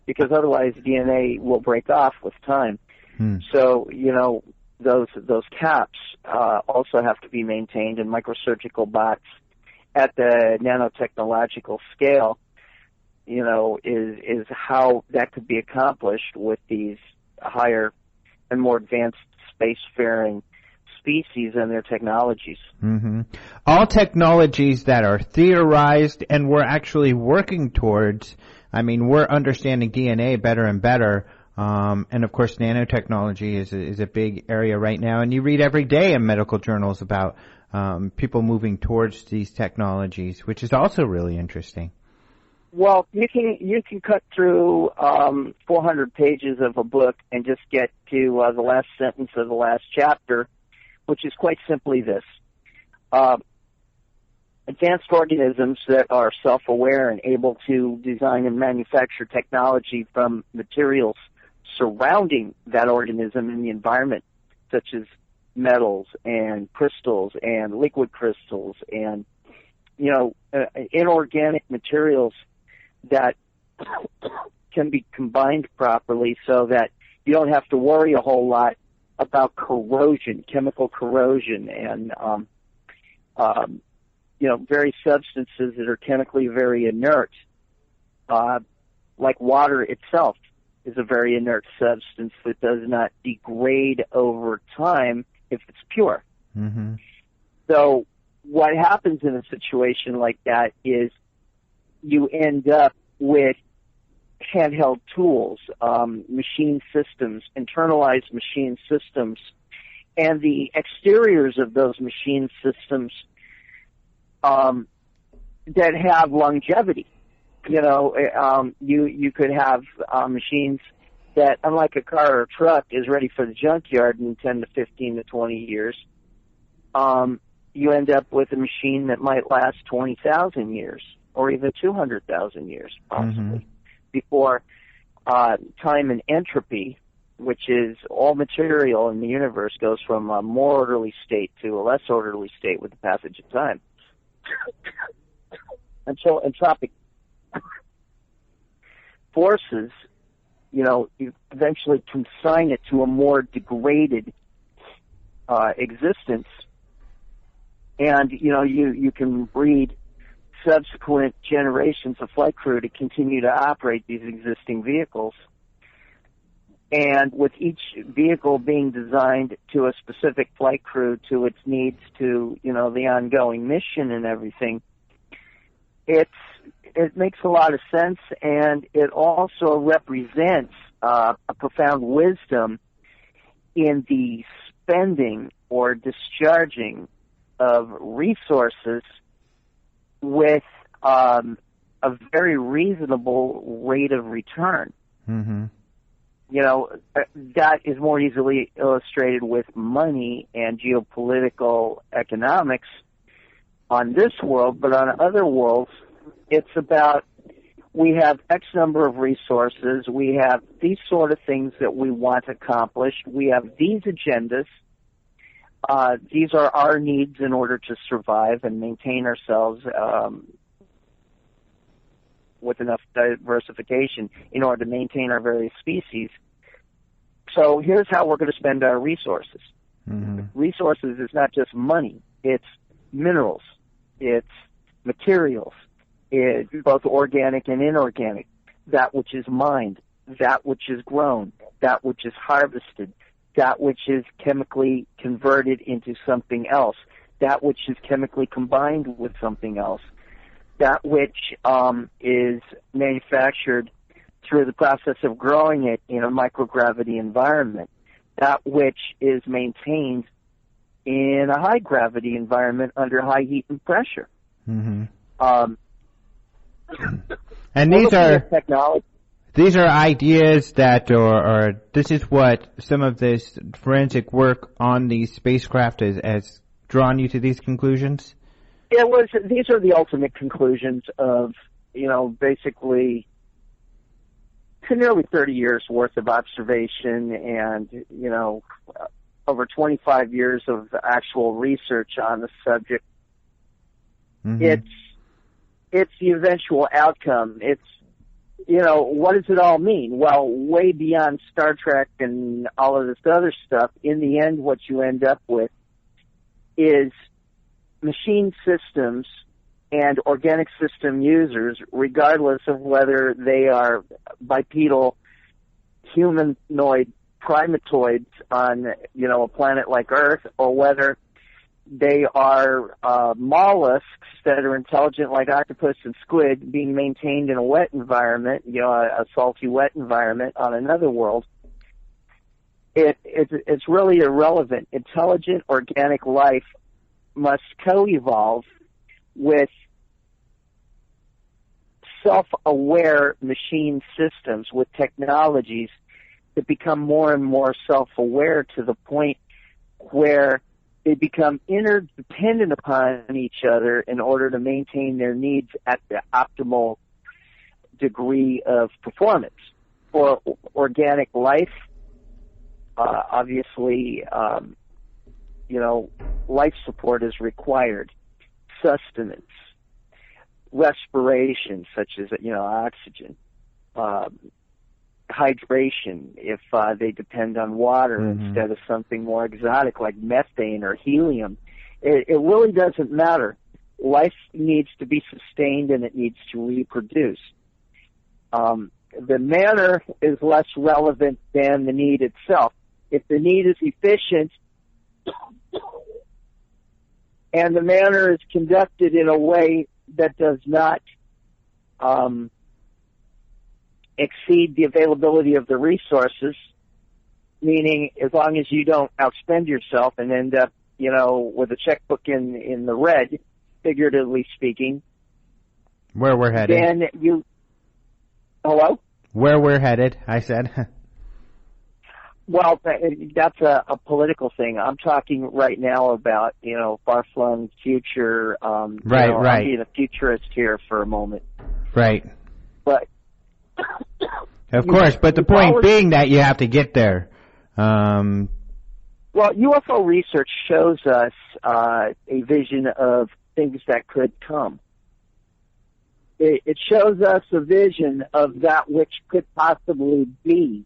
Speaker 3: Because otherwise DNA will break off with time. So, those caps also have to be maintained in microsurgical box at the nanotechnological scale, is how that could be accomplished with these higher and more advanced spacefaring species and their technologies.
Speaker 1: All technologies that are theorized and we're actually working towards. I mean, we're understanding DNA better and better. And of course, nanotechnology is a big area right now. And you read every day in medical journals about people moving towards these technologies, which is also really interesting.
Speaker 3: Well, you can cut through 400 pages of a book and just get to the last sentence of the last chapter, which is quite simply this. Advanced organisms that are self-aware and able to design and manufacture technology from materials surrounding that organism in the environment, such as metals and crystals and liquid crystals and, inorganic materials that can be combined properly so that you don't have to worry a whole lot about corrosion, chemical corrosion, and various substances that are chemically very inert, like water itself is a very inert substance that does not degrade over time if it's pure. So what happens in a situation like that is you end up with handheld tools, machine systems, internalized machine systems, and the exteriors of those machine systems that have longevity. You could have machines that, unlike a car or a truck, is ready for the junkyard in 10 to 15 to 20 years. You end up with a machine that might last 20,000 years or even 200,000 years, possibly, before time and entropy, which is all material in the universe, goes from a more orderly state to a less orderly state with the passage of time. And so entropic forces, you eventually consign it to a more degraded existence. And, you can breed subsequent generations of flight crew to continue to operate these existing vehicles. And with each vehicle being designed to a specific flight crew, to its needs, to, the ongoing mission and everything, it makes a lot of sense, and it also represents a profound wisdom in the spending or discharging of resources with a very reasonable rate of return. That is more easily illustrated with money and geopolitical economics on this world, but on other worlds, it's about we have X number of resources, we have these sort of things that we want accomplished, we have these agendas, these are our needs in order to survive and maintain ourselves with enough diversification in order to maintain our various species. So here's how we're going to spend our resources. Resources is not just money, it's minerals, it's materials, it's both organic and inorganic, that which is mined, that which is grown, that which is harvested, that which is chemically converted into something else, that which is chemically combined with something else, that which is manufactured through the process of growing it in a microgravity environment, that which is maintained in a high gravity environment under high heat and pressure.
Speaker 1: And these are ideas that, or this is what some of this forensic work on these spacecraft has drawn you to these conclusions?
Speaker 3: These are the ultimate conclusions of, basically nearly 30 years worth of observation and, over 25 years of actual research on the subject. Mm-hmm. It's the eventual outcome. It's, what does it all mean? Well, way beyond Star Trek and all of this other stuff, in the end, what you end up with is machine systems and organic system users, regardless of whether they are bipedal, humanoid primatoids on, a planet like Earth, or whether they are mollusks that are intelligent like octopus and squid being maintained in a wet environment, a salty wet environment on another world. It's really irrelevant. Intelligent organic life must co-evolve with self-aware machine systems, with technologies that become more and more self-aware to the point where they become interdependent upon each other in order to maintain their needs at the optimal degree of performance. For organic life, obviously, life support is required, sustenance, respiration, such as, oxygen, hydration, if they depend on water instead of something more exotic like methane or helium. It really doesn't matter. Life needs to be sustained and it needs to reproduce. The manner is less relevant than the need itself. If the need is efficient and the manner is conducted in a way that does not exceed the availability of the resources, meaning as long as you don't outspend yourself and end up, with a checkbook in the red, figuratively speaking.
Speaker 1: Where we're headed.
Speaker 3: Then hello?
Speaker 1: Where we're headed, I said.
Speaker 3: Well, that's a political thing. I'm talking right now about, far-flung future.
Speaker 1: Right.
Speaker 3: I'm being a futurist here for a moment.
Speaker 1: Right.
Speaker 3: But
Speaker 1: of course, but the point being that you have to get there.
Speaker 3: Well, UFO research shows us a vision of things that could come. It shows us a vision of that which could possibly be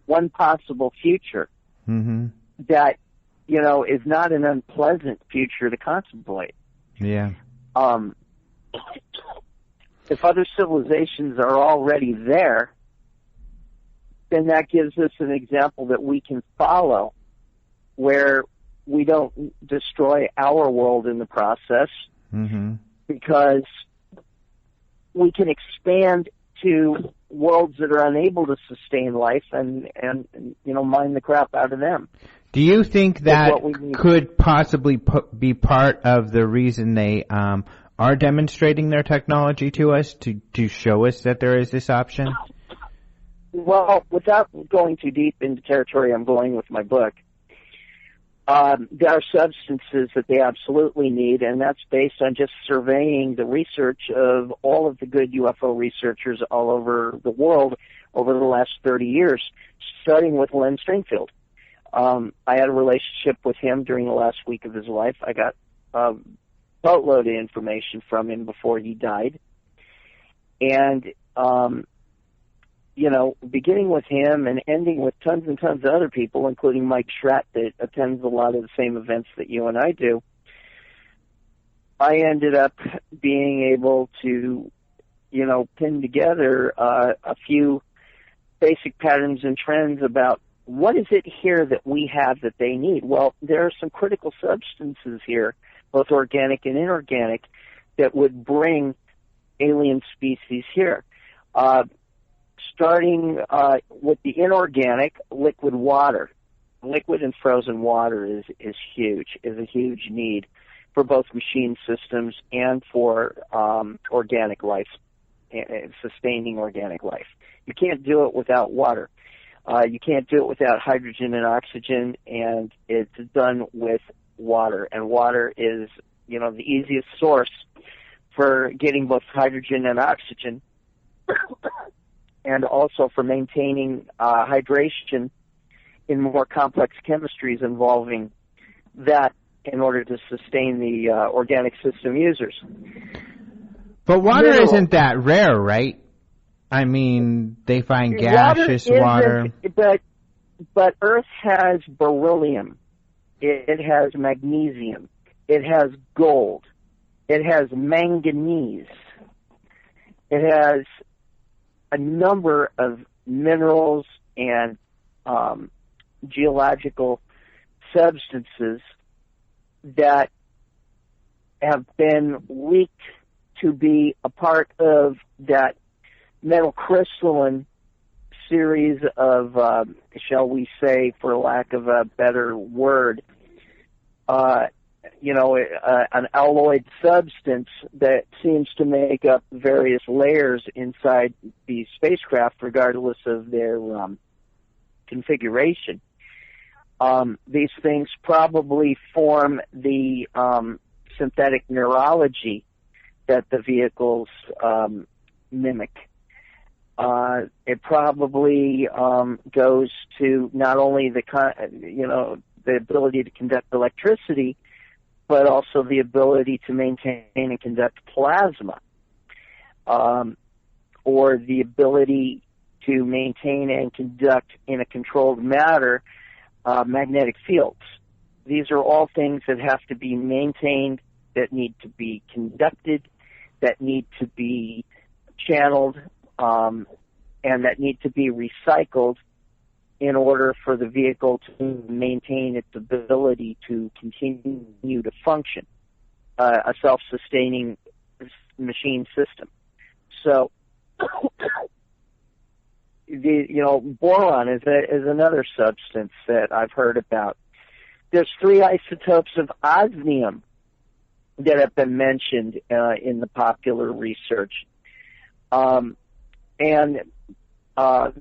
Speaker 3: one possible future that, is not an unpleasant future to contemplate.
Speaker 1: Yeah.
Speaker 3: If other civilizations are already there, then that gives us an example that we can follow, where we don't destroy our world in the process, because we can expand to worlds that are unable to sustain life and mine the crap out of them.
Speaker 1: Do you think that could possibly be part of the reason they are demonstrating their technology to us, to show us that there is this option?
Speaker 3: Well, without going too deep into territory I'm going with my book, there are substances that they absolutely need, and that's based on just surveying the research of all of the good UFO researchers all over the world over the last 30 years, starting with Len Stringfield. I had a relationship with him during the last week of his life. I got a boatload of information from him before he died. And, beginning with him and ending with tons and tons of other people, including Mike Schratt, that attends a lot of the same events that you and I do, I ended up being able to, pin together a few basic patterns and trends about what is it here that we have that they need. Well, there are some critical substances here, both organic and inorganic, that would bring alien species here. Starting with the inorganic, liquid water. Liquid and frozen water is a huge need for both machine systems and for organic life, sustaining organic life. You can't do it without water. You can't do it without hydrogen and oxygen, and it's done with water. And water is, the easiest source for getting both hydrogen and oxygen, and also for maintaining hydration in more complex chemistries involving that in order to sustain the organic system users.
Speaker 1: But water isn't that rare, right? I mean, they find gaseous water.
Speaker 3: But Earth has beryllium. It has magnesium. It has gold. It has manganese. It has a number of minerals and geological substances that have been leaked to be a part of that metal crystalline series of, shall we say, for lack of a better word, an alloyed substance that seems to make up various layers inside the spacecraft, regardless of their configuration. These things probably form the synthetic neurology that the vehicles mimic. It probably goes to not only the ability to conduct electricity, but also the ability to maintain and conduct plasma, or the ability to maintain and conduct in a controlled manner magnetic fields. These are all things that have to be maintained, that need to be conducted, that need to be channeled, and that need to be recycled in order for the vehicle to maintain its ability to continue to function, a self-sustaining machine system. So, boron is another substance that I've heard about. There's 3 isotopes of osmium that have been mentioned in the popular research, and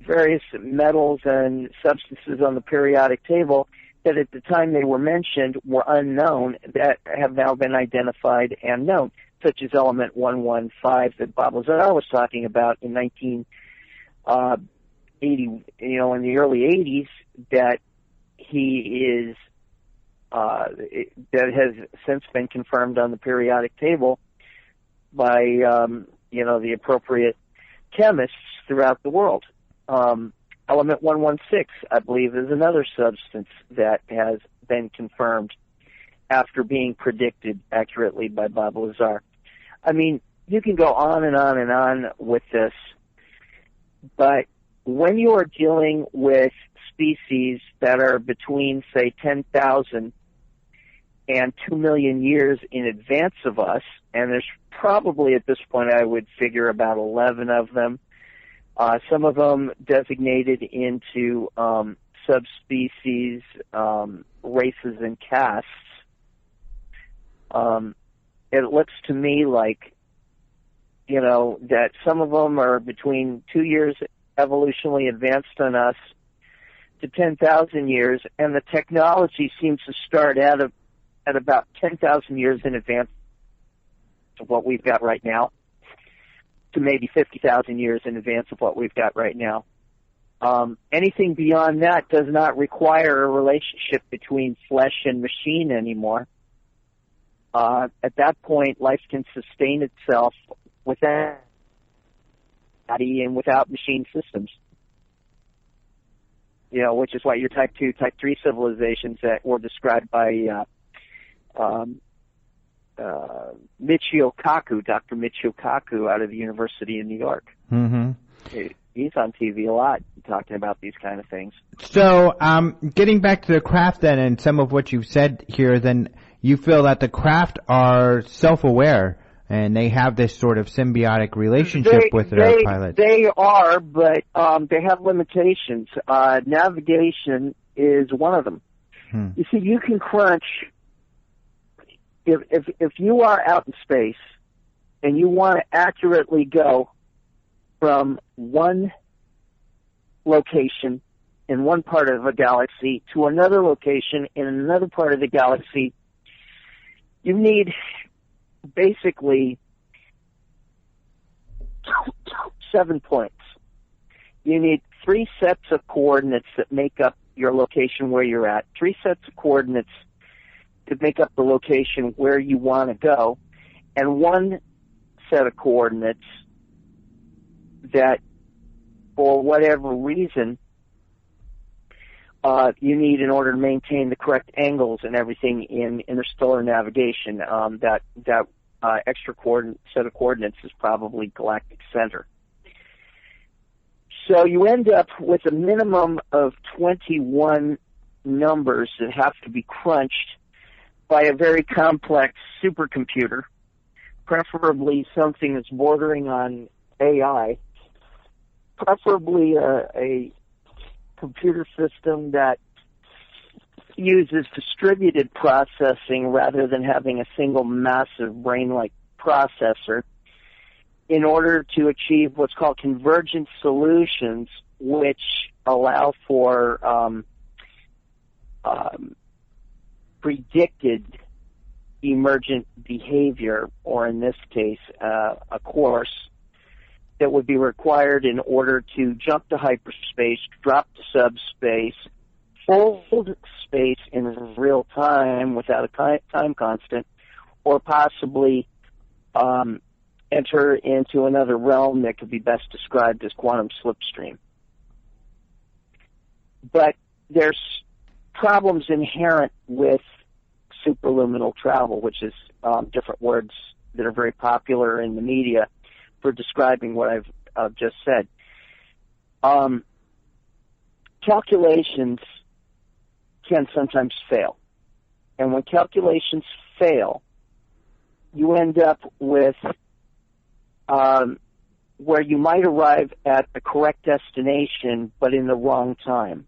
Speaker 3: various metals and substances on the periodic table that at the time they were mentioned were unknown that have now been identified and known, such as element 115 that Bob Lazar was talking about in 1980, in the early 80s, that he is that has since been confirmed on the periodic table by the appropriate chemists throughout the world. Element 116, I believe, is another substance that has been confirmed after being predicted accurately by Bob Lazar. I mean, you can go on and on and on with this, but when you are dealing with species that are between, say, 10,000 and 2 million years in advance of us, and there's probably at this point I would figure about 11 of them, some of them designated into subspecies, races, and castes. It looks to me like, that some of them are between 2 years evolutionally advanced on us to 10,000 years, and the technology seems to start at about 10,000 years in advance of what we've got right now, to maybe 50,000 years in advance of what we've got right now. Anything beyond that does not require a relationship between flesh and machine anymore. At that point, life can sustain itself without body and without machine systems. Which is why your Type 2, Type 3 civilizations that were described by Michio Kaku, Dr. Michio Kaku out of the University of New York. Mm-hmm. He's on TV a lot talking about these kind of things.
Speaker 1: So, getting back to the craft then, and some of what you've said here, then you feel that the craft are self-aware and they have this sort of symbiotic relationship with their pilots.
Speaker 3: They are, but they have limitations. Navigation is one of them. You see, you can crunch. If you are out in space and you want to accurately go from one location in one part of a galaxy to another location in another part of the galaxy, you need basically 7 points. You need 3 sets of coordinates that make up your location where you're at, 3 sets of coordinates to make up the location where you want to go, and 1 set of coordinates that, for whatever reason, you need in order to maintain the correct angles and everything in interstellar navigation. That extra set of coordinates is probably galactic center. So you end up with a minimum of 21 numbers that have to be crunched by a very complex supercomputer, preferably something that's bordering on AI, preferably a computer system that uses distributed processing rather than having a single massive brain-like processor, in order to achieve what's called convergent solutions, which allow for predicted emergent behavior, or in this case, a course that would be required in order to jump to hyperspace, drop to subspace, fold space in real time without a time constant, or possibly enter into another realm that could be best described as quantum slipstream. But there's problems inherent with superluminal travel, which is different words that are very popular in the media for describing what I've just said. Calculations can sometimes fail. And when calculations fail, you end up with where you might arrive at the correct destination, but in the wrong time.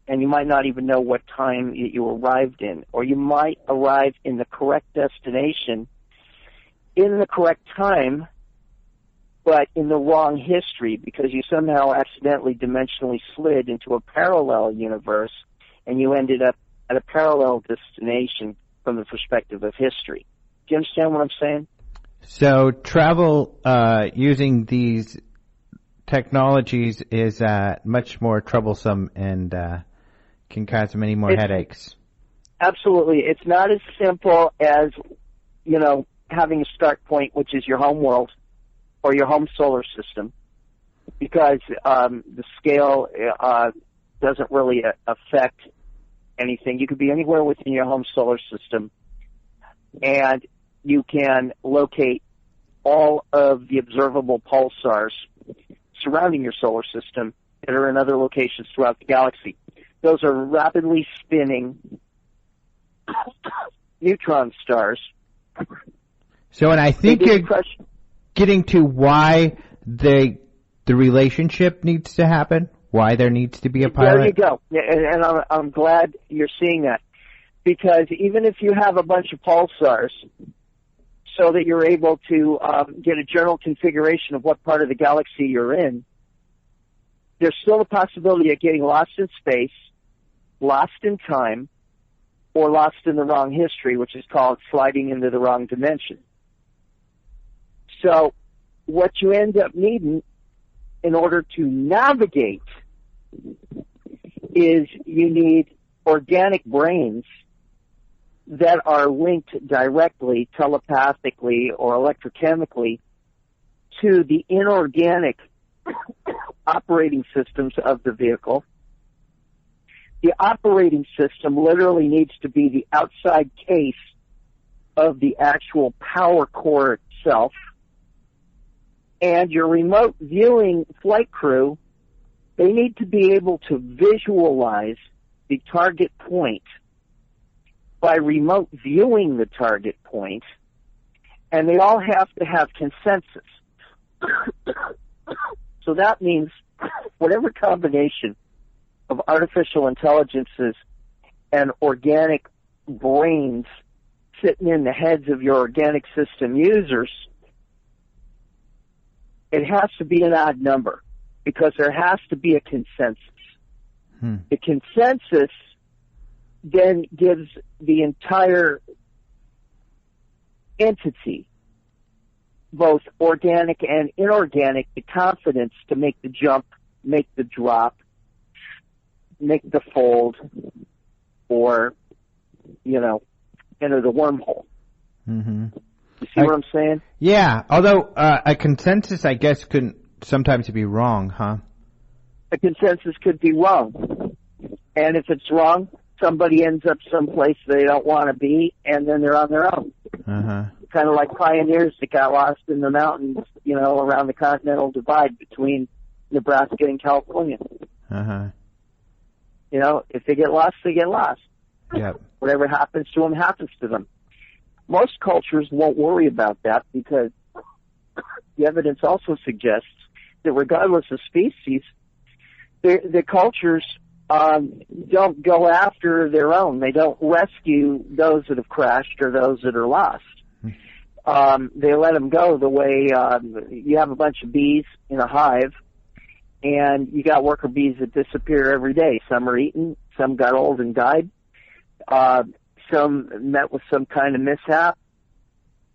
Speaker 3: And you might not even know what time you arrived in. Or you might arrive in the correct destination in the correct time, but in the wrong history, because you somehow accidentally dimensionally slid into a parallel universe, and you ended up at a parallel destination from the perspective of history. Do you understand what I'm saying?
Speaker 1: So travel using these technologies is much more troublesome and can cause many more headaches. Absolutely.
Speaker 3: It's not as simple as, having a start point, which is your home world or your home solar system, because the scale doesn't really affect anything. You could be anywhere within your home solar system, and you can locate all of the observable pulsars surrounding your solar system that are in other locations throughout the galaxy. Those are rapidly spinning neutron stars.
Speaker 1: So, and I think you're getting to why the relationship needs to happen, why there needs to be a pilot.
Speaker 3: There you go. And I'm glad you're seeing that. Because even if you have a bunch of pulsars, so that you're able to get a general configuration of what part of the galaxy you're in, there's still a possibility of getting lost in space, lost in time, or lost in the wrong history, which is called sliding into the wrong dimension. So what you end up needing in order to navigate is you need organic brains that are linked directly, telepathically, or electrochemically to the inorganic operating systems of the vehicle. The operating system literally needs to be the outside case of the actual power core itself. And your remote viewing flight crew, they need to be able to visualize the target point by remote viewing the target point, and they all have to have consensus. So that means whatever combination of artificial intelligences and organic brains sitting in the heads of your organic system users, it has to be an odd number, because there has to be a consensus. The consensus then gives the entire entity, both organic and inorganic, the confidence to make the jump, make the drop, make the fold, or, enter the wormhole.
Speaker 1: Mm-hmm.
Speaker 3: You see what I'm saying?
Speaker 1: Yeah, although a consensus, I guess, could sometimes be wrong, huh?
Speaker 3: A consensus could be wrong. And if it's wrong, somebody ends up someplace they don't want to be, and then they're on their own.
Speaker 1: Uh-huh.
Speaker 3: Kind of like pioneers that got lost in the mountains, around the Continental Divide between Nebraska and California.
Speaker 1: Uh-huh.
Speaker 3: If they get lost, they get lost.
Speaker 1: Yep.
Speaker 3: Whatever happens to them happens to them. Most cultures won't worry about that because the evidence also suggests that regardless of species, the cultures don't go after their own. They don't rescue those that have crashed or those that are lost. They let them go the way you have a bunch of bees in a hive, and you got worker bees that disappear every day. Some are eaten, some got old and died, some met with some kind of mishap.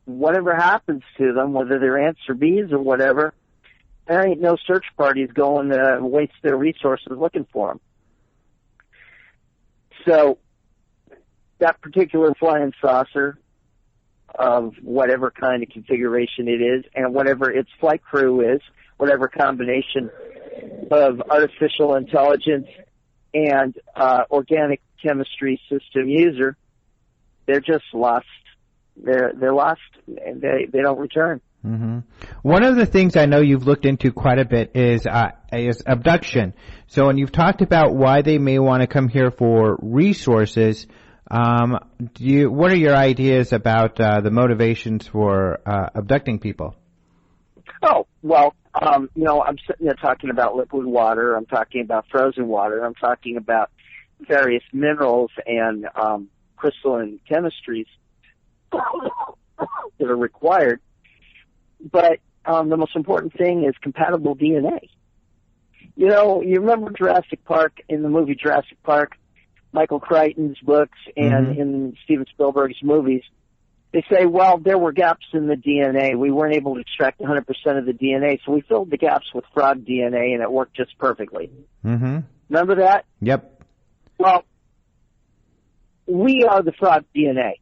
Speaker 3: Whatever happens to them, whether they're ants or bees or whatever, there ain't no search parties going to waste their resources looking for them. So that particular flying saucer of whatever kind of configuration it is and whatever its flight crew is, whatever combination of artificial intelligence and organic chemistry system user, they're just lost. They're lost, and they don't return.
Speaker 1: Mm-hmm. One of the things I know you've looked into quite a bit is abduction. So, and you've talked about why they may want to come here for resources. What are your ideas about the motivations for abducting people?
Speaker 3: Oh, well, I'm sitting there talking about liquid water. I'm talking about frozen water. I'm talking about various minerals and crystalline chemistries that are required. But the most important thing is compatible DNA. You remember Jurassic Park, in the movie Jurassic Park, Michael Crichton's books, and in Steven Spielberg's movies, they say, well, there were gaps in the DNA. We weren't able to extract 100% of the DNA, so we filled the gaps with frog DNA, and it worked just perfectly. Mm-hmm. Remember that?
Speaker 1: Yep.
Speaker 3: Well, we are the frog DNA.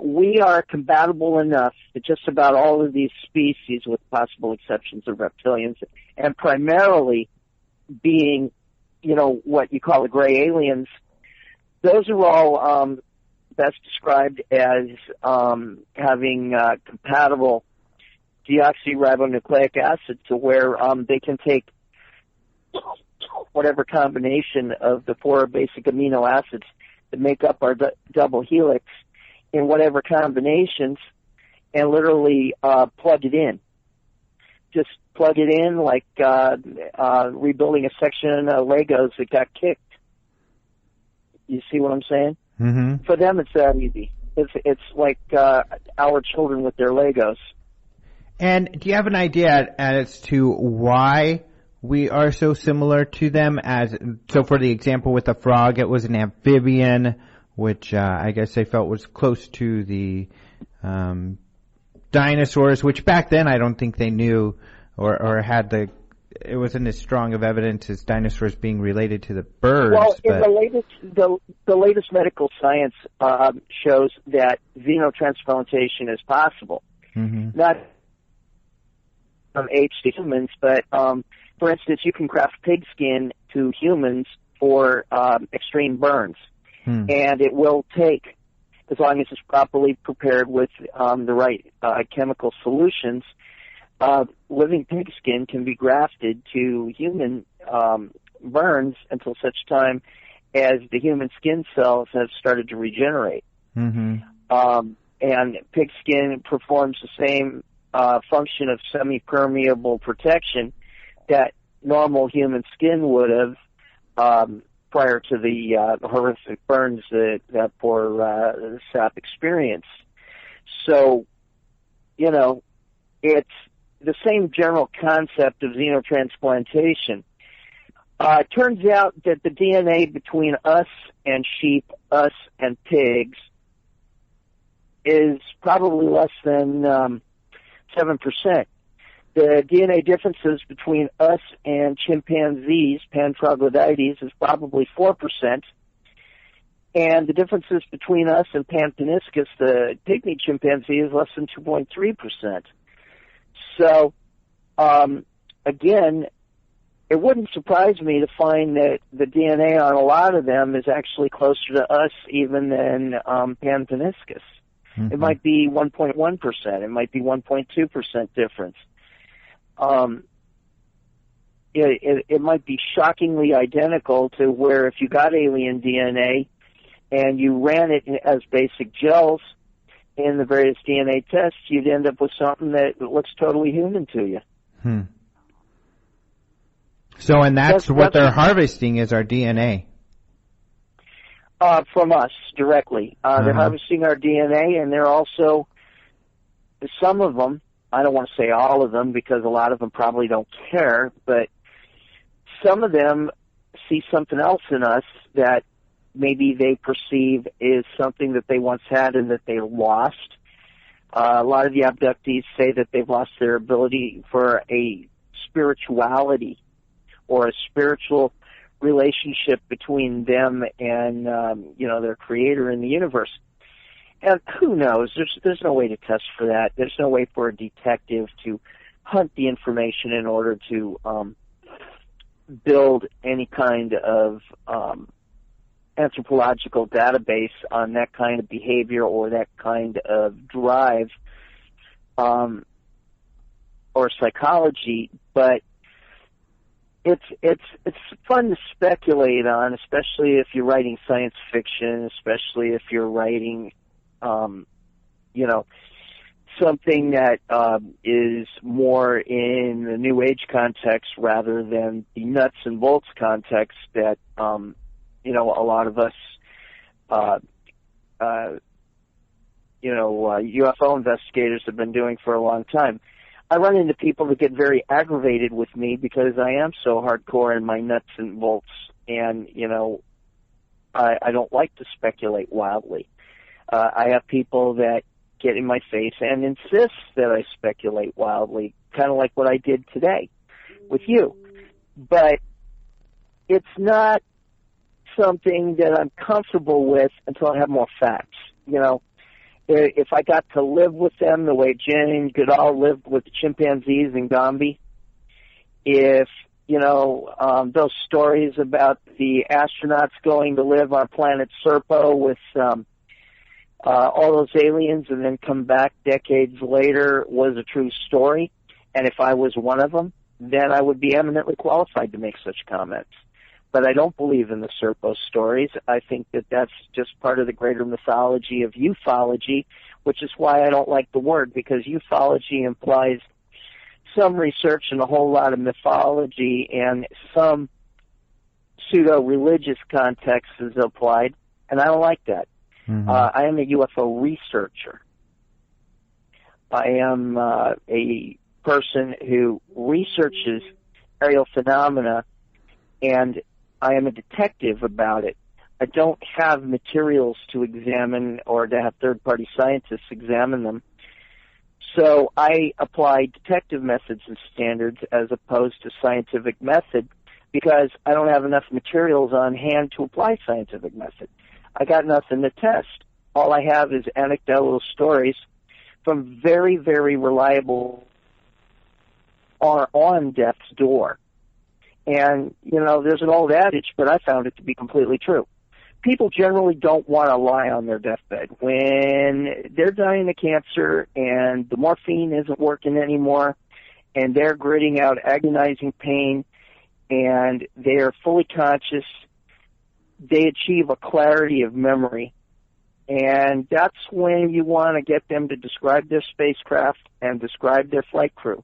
Speaker 3: We are compatible enough that just about all of these species, with possible exceptions of reptilians, and primarily being, what you call the gray aliens, those are all best described as having compatible deoxyribonucleic acid, to where they can take whatever combination of the 4 basic amino acids that make up our double helix in whatever combinations and literally plug it in. Just plug it in like rebuilding a section of Legos that got kicked. You see what I'm saying? Mm-hmm. For them, it's that easy. It's like our children with their Legos.
Speaker 1: And do you have an idea as to why we are so similar to them? So for the example with the frog, it was an amphibian, which I guess they felt was close to the dinosaurs, which back then I don't think they knew or had it wasn't as strong of evidence as dinosaurs being related to the birds.
Speaker 3: Well, the latest medical science shows that xenotransplantation is possible. Mm-hmm. Not from apes to humans, but for instance, you can craft pig skin to humans for extreme burns. And it will take, as long as it's properly prepared with the right chemical solutions, living pig skin can be grafted to human burns until such time as the human skin cells have started to regenerate. Mm-hmm. And pig skin performs the same function of semi-permeable protection that normal human skin would have prior to the horrific burns that poor sap experienced. So, it's the same general concept of xenotransplantation. It turns out that the DNA between us and sheep, us and pigs, is probably less than 7%. The DNA differences between us and chimpanzees, pan troglodytes, is probably 4%. And the differences between us and Pan paniscus, the pygmy chimpanzee, is less than 2.3%. So, again, it wouldn't surprise me to find that the DNA on a lot of them is actually closer to us even than Pan paniscus. Mm-hmm. It might be 1.1%. It might be 1.2% difference. It might be shockingly identical to where if you got alien DNA and you ran it as basic gels in the various DNA tests, you'd end up with something that looks totally human to you.
Speaker 1: So, and that's what they're harvesting is our DNA.
Speaker 3: From us, directly. They're harvesting our DNA, and they're also, some of them, I don't want to say all of them because a lot of them probably don't care, but some of them see something else in us that maybe they perceive is something that they once had and that they lost. A lot of the abductees say that they've lost their ability for a spirituality or a spiritual relationship between them and, their creator in the universe. And who knows? There's no way to test for that. There's no way for a detective to hunt the information in order to build any kind of anthropological database on that kind of behavior or that kind of drive or psychology. But it's fun to speculate on, especially if you're writing science fiction, especially if you're writing something that is more in the New Age context rather than the nuts and bolts context that, a lot of us, UFO investigators have been doing for a long time. I run into people that get very aggravated with me because I am so hardcore in my nuts and bolts, and, I don't like to speculate wildly. I have people that get in my face and insist that I speculate wildly, kind of like what I did today with you. But it's not something that I'm comfortable with until I have more facts. If I got to live with them the way Jen and Goodall lived with the chimpanzees in Gombe, if, those stories about the astronauts going to live on planet Serpo with all those aliens and then come back decades later was a true story, and if I was one of them, then I would be eminently qualified to make such comments. But I don't believe in the Serpo stories. I think that that's just part of the greater mythology of ufology, which is why I don't like the word, because ufology implies some research and a whole lot of mythology and some pseudo-religious context is applied, and I don't like that. Mm-hmm. I am a UFO researcher. I am a person who researches aerial phenomena, and I am a detective about it. I don't have materials to examine or to have third-party scientists examine them. So I apply detective methods and standards as opposed to scientific method because I don't have enough materials on hand to apply scientific method. I got nothing to test. All I have is anecdotal stories from very, very reliable are on death's door. And, there's an old adage, but I found it to be completely true. People generally don't want to lie on their deathbed. When they're dying of cancer and the morphine isn't working anymore and they're gritting out agonizing pain and they're fully conscious, they achieve a clarity of memory. And that's when you want to get them to describe their spacecraft and describe their flight crew.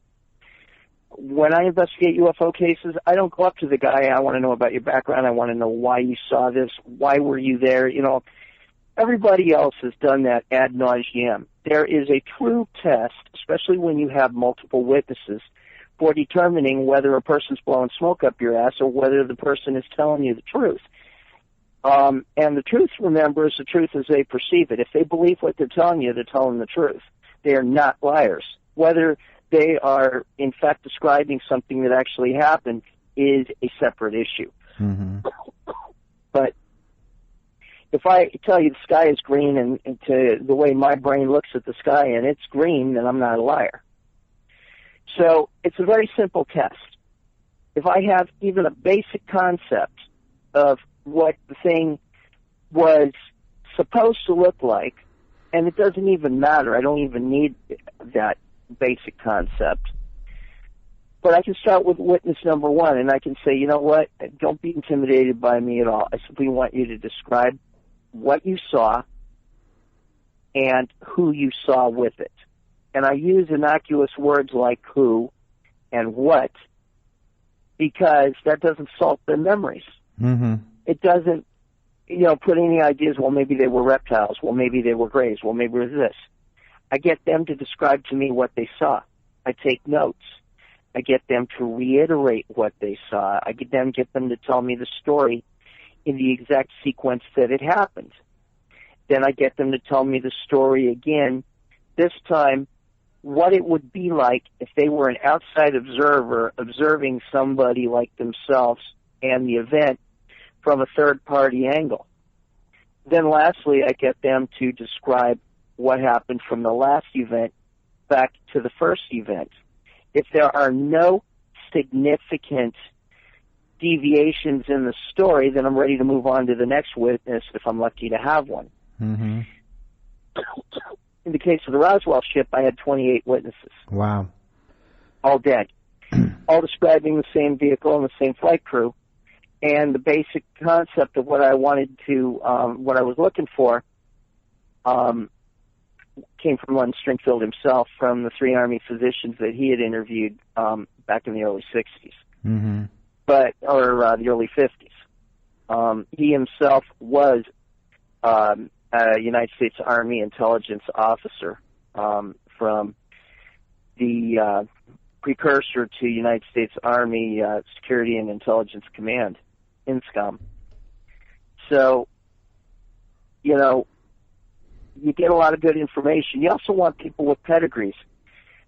Speaker 3: When I investigate UFO cases, I don't go up to the guy, I want to know about your background, I want to know why you saw this, why were you there, Everybody else has done that ad nauseam. There is a true test, especially when you have multiple witnesses, for determining whether a person's blowing smoke up your ass or whether the person is telling you the truth. And the truth, remember, is the truth as they perceive it. If they believe what they're telling you, they're telling the truth. They are not liars. Whether they are, in fact, describing something that actually happened is a separate issue.
Speaker 1: Mm-hmm.
Speaker 3: But if I tell you the sky is green and to the way my brain looks at the sky and it's green, then I'm not a liar. So it's a very simple test. If I have even a basic concept of what the thing was supposed to look like, and it doesn't even matter, I don't even need that basic concept. But I can start with witness number one, and I can say, you know what, don't be intimidated by me at all. I simply want you to describe what you saw and who you saw with it. And I use innocuous words like who and what because that doesn't salt their memories.
Speaker 1: Mm-hmm.
Speaker 3: It doesn't, put any ideas, well, maybe they were reptiles, well, maybe they were grays, well, maybe it was this. I get them to describe to me what they saw. I take notes. I get them to reiterate what they saw. I get them to tell me the story in the exact sequence that it happened. Then I get them to tell me the story again, this time what it would be like if they were an outside observer observing somebody like themselves and the event from a third-party angle. Then lastly, I get them to describe what happened from the last event back to the first event. If there are no significant deviations in the story, then I'm ready to move on to the next witness if I'm lucky to have one.
Speaker 1: Mm-hmm.
Speaker 3: In the case of the Roswell ship, I had 28 witnesses.
Speaker 1: Wow.
Speaker 3: All dead. All describing the same vehicle and the same flight crew. And the basic concept of what I wanted to, what I was looking for, came from London Stringfield himself, from the 3 Army physicians that he had interviewed back in the early 60s.
Speaker 1: Mm-hmm.
Speaker 3: The early 50s. He himself was a United States Army intelligence officer from the precursor to United States Army Security and Intelligence Command, INSCOM. So, you get a lot of good information. You also want people with pedigrees.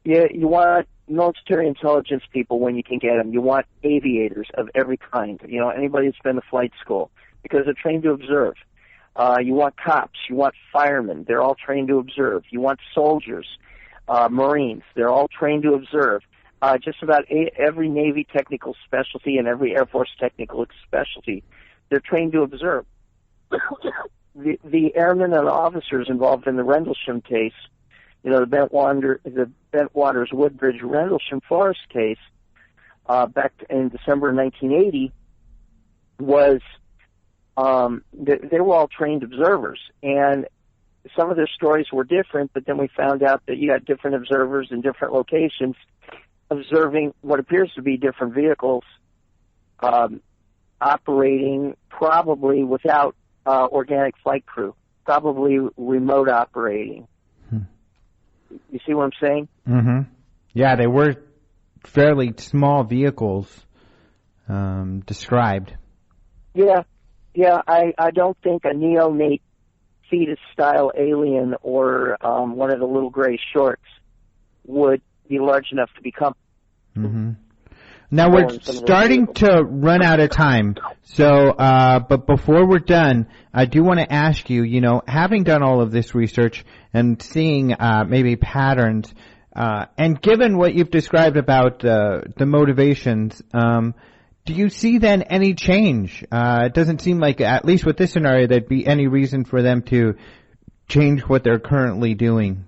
Speaker 3: You want military intelligence people when you can get them. You want aviators of every kind, anybody that's been to flight school, because they're trained to observe. You want cops. You want firemen. They're all trained to observe. You want soldiers, Marines. They're all trained to observe. Just about every Navy technical specialty and every Air Force technical specialty, they're trained to observe. The airmen and officers involved in the Rendlesham case, the Bentwaters Woodbridge Rendlesham Forest case, back in December 1980, was they were all trained observers, and some of their stories were different. But then we found out that you got different observers in different locations, observing what appears to be different vehicles, operating probably without organic flight crew, probably remote operating. You see what I'm saying?
Speaker 1: Mm-hmm. Yeah, they were fairly small vehicles described.
Speaker 3: Yeah, I don't think a neonate fetus-style alien or one of the little gray shorts would be large enough to become.
Speaker 1: Mm-hmm. Now we're starting to run out of time, so but before we're done, I do want to ask you, having done all of this research and seeing maybe patterns, and given what you've described about the motivations, do you see then any change? It doesn't seem like, at least with this scenario, there'd be any reason for them to change what they're currently doing.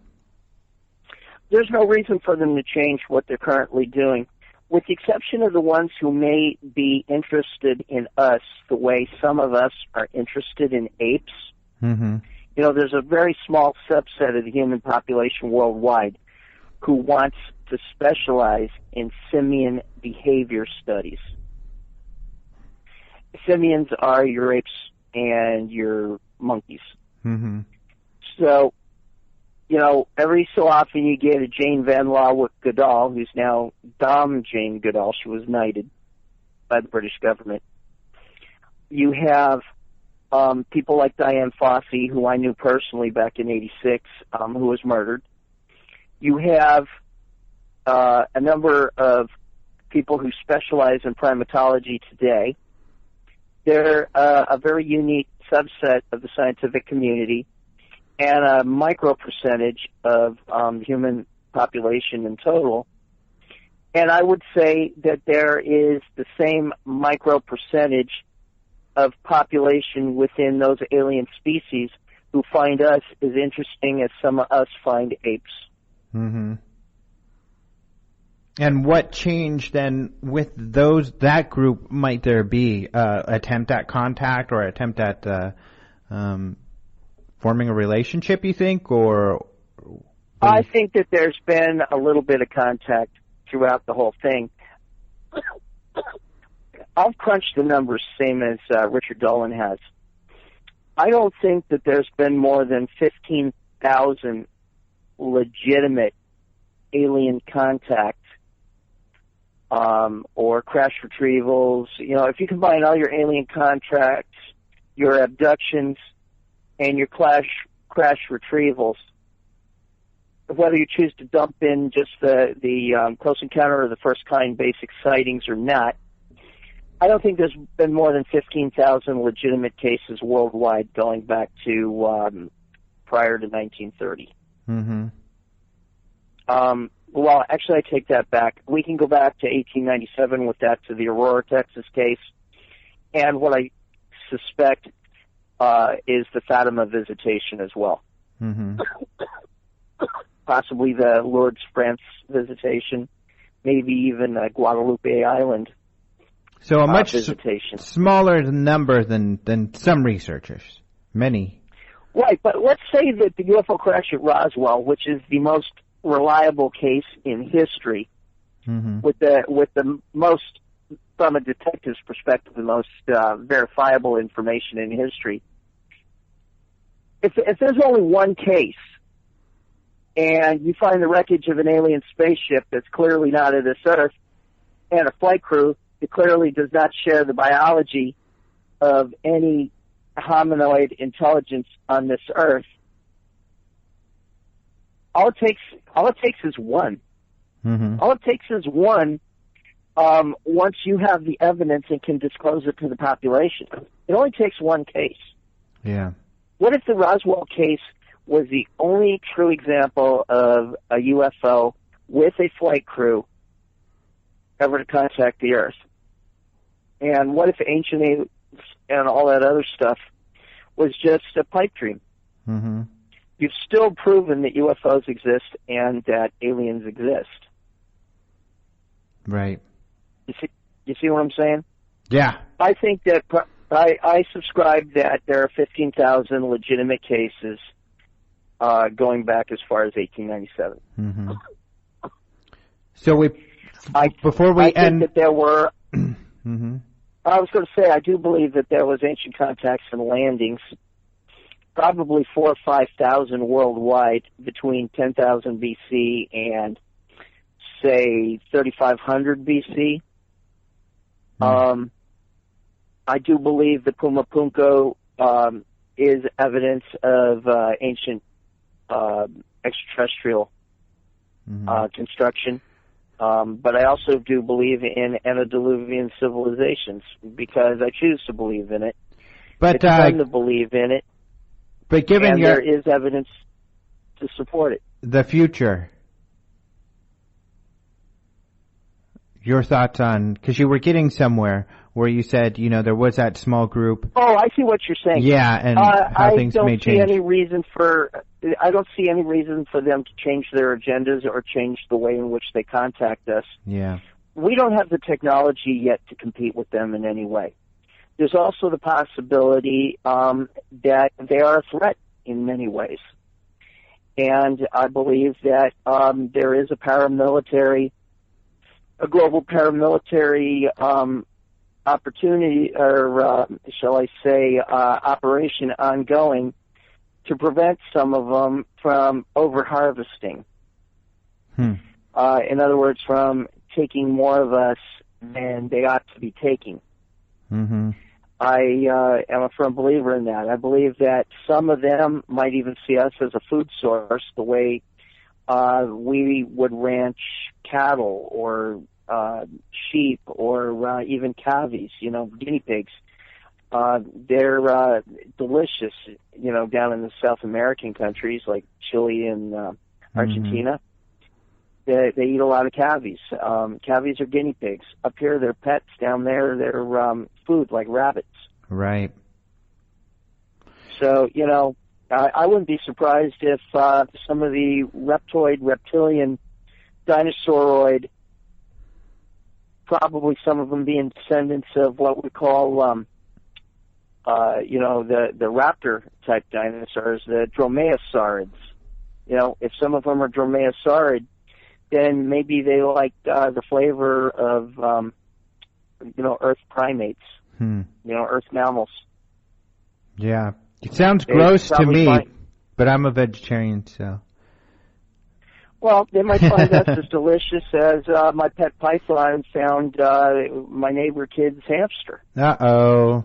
Speaker 3: There's no reason for them to change what they're currently doing, with the exception of the ones who may be interested in us the way some of us are interested in apes.
Speaker 1: Mm-hmm.
Speaker 3: There's a very small subset of the human population worldwide who wants to specialize in simian behavior studies. Simians are your apes and your monkeys.
Speaker 1: Mm-hmm.
Speaker 3: So, every so often you get a Jane Van Law Goodall, who's now Dom Jane Goodall. She was knighted by the British government. You have people like Diane Fossey, who I knew personally back in '86, who was murdered. You have a number of people who specialize in primatology today. They're a very unique subset of the scientific community and a micro percentage of human population in total. And I would say that there is the same micro percentage of population within those alien species who find us as interesting as some of us find apes.
Speaker 1: Mm-hmm. And what change then with that group might there be? Attempt at contact or attempt at forming a relationship, you think? Or
Speaker 3: I think that there's been a little bit of contact throughout the whole thing. I've crunched the numbers, same as Richard Dolan has. I don't think that there's been more than 15,000 legitimate alien contact or crash retrievals. You know, if you combine all your alien contacts, your abductions, and your crash retrievals, whether you choose to dump in just the close encounter or the first kind basic sightings or not, I don't think there's been more than 15,000 legitimate cases worldwide going back to prior to 1930.
Speaker 1: Mm-hmm.
Speaker 3: Well, actually, I take that back. We can go back to 1897 with that to the Aurora, Texas case, and what I suspect is the Fatima visitation as well.
Speaker 1: Mm-hmm.
Speaker 3: Possibly the Lourdes, France visitation, maybe even Guadalupe Island.
Speaker 1: So a much
Speaker 3: visitation.
Speaker 1: Smaller number than some researchers. Many.
Speaker 3: Right, but let's say that the UFO crash at Roswell, which is the most reliable case in history,
Speaker 1: mm-hmm.
Speaker 3: with the most, from a detective's perspective, the most verifiable information in history. If there's only one case, and you find the wreckage of an alien spaceship that's clearly not of this Earth, and a flight crew that clearly does not share the biology of any hominoid intelligence on this Earth, all it takes is one.
Speaker 1: Mm-hmm.
Speaker 3: All it takes is one. Once you have the evidence and can disclose it to the population, it only takes one case.
Speaker 1: Yeah.
Speaker 3: What if the Roswell case was the only true example of a UFO with a flight crew ever to contact the Earth? And what if ancient aliens and all that other stuff was just a pipe dream?
Speaker 1: Mm-hmm.
Speaker 3: You've still proven that UFOs exist and that aliens exist.
Speaker 1: Right.
Speaker 3: You see what I'm saying?
Speaker 1: Yeah.
Speaker 3: I think that I subscribe that there are 15,000 legitimate cases going back as far as 1897.
Speaker 1: Mm-hmm. So before we end,
Speaker 3: think that there were.
Speaker 1: mm-hmm.
Speaker 3: I was going to say I do believe that there was ancient contacts and landings, probably 4,000 or 5,000 worldwide between 10,000 BC and say 3,500 BC. I do believe the Puma Punko is evidence of ancient extraterrestrial construction. But I also do believe in antediluvian civilizations because I choose to believe in it.
Speaker 1: But
Speaker 3: it's fun to believe in it.
Speaker 1: But given
Speaker 3: there is evidence to support it.
Speaker 1: The future. Your thoughts on, because you were getting somewhere where you said, there was that small group.
Speaker 3: Oh, I see what you're saying.
Speaker 1: Yeah, and how things may change.
Speaker 3: I don't see any reason for them to change their agendas or change the way in which they contact us.
Speaker 1: Yeah.
Speaker 3: We don't have the technology yet to compete with them in any way. There's also the possibility that they are a threat in many ways. And I believe that there is a global paramilitary opportunity, or shall I say, operation ongoing to prevent some of them from over-harvesting. In other words, from taking more of us than they ought to be taking.
Speaker 1: Mm-hmm.
Speaker 3: I am a firm believer in that. I believe that some of them might even see us as a food source, the way we would ranch cattle or sheep or even cavies, guinea pigs. They're delicious, down in the South American countries like Chile and Argentina. They eat a lot of cavies. Cavies are guinea pigs. Up here, they're pets. Down there, they're food like rabbits.
Speaker 1: Right.
Speaker 3: So, I wouldn't be surprised if some of the reptilian, dinosauroid, probably some of them being descendants of what we call, the raptor-type dinosaurs, the dromaeosaurids. If some of them are dromaeosaurid, then maybe they like the flavor of, earth primates, earth mammals.
Speaker 1: Yeah. It sounds gross to me, but I'm a vegetarian, so.
Speaker 3: Well, they might find us as delicious as my pet python found my neighbor kid's hamster.
Speaker 1: Uh-oh.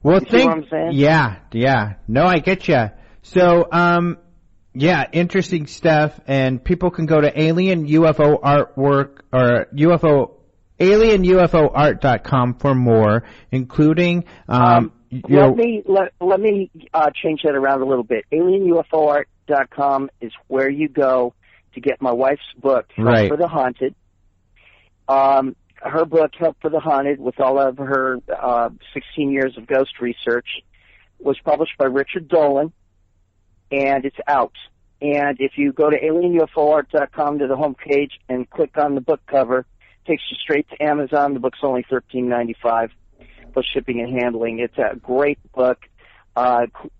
Speaker 1: Well,
Speaker 3: you see what I'm saying?
Speaker 1: Yeah. No, I get you. So, interesting stuff, and people can go to Alien UFO Artwork or alienUFOart.com for more, including
Speaker 3: let me change that around a little bit. AlienUFOArt.com is where you go to get my wife's book, Help for the Haunted. Her book, Help for the Haunted, with all of her 16 years of ghost research, was published by Richard Dolan, and it's out. And if you go to AlienUFOArt.com to the home page and click on the book cover, it takes you straight to Amazon. The book's only $13.95 plus shipping and handling. It's a great book.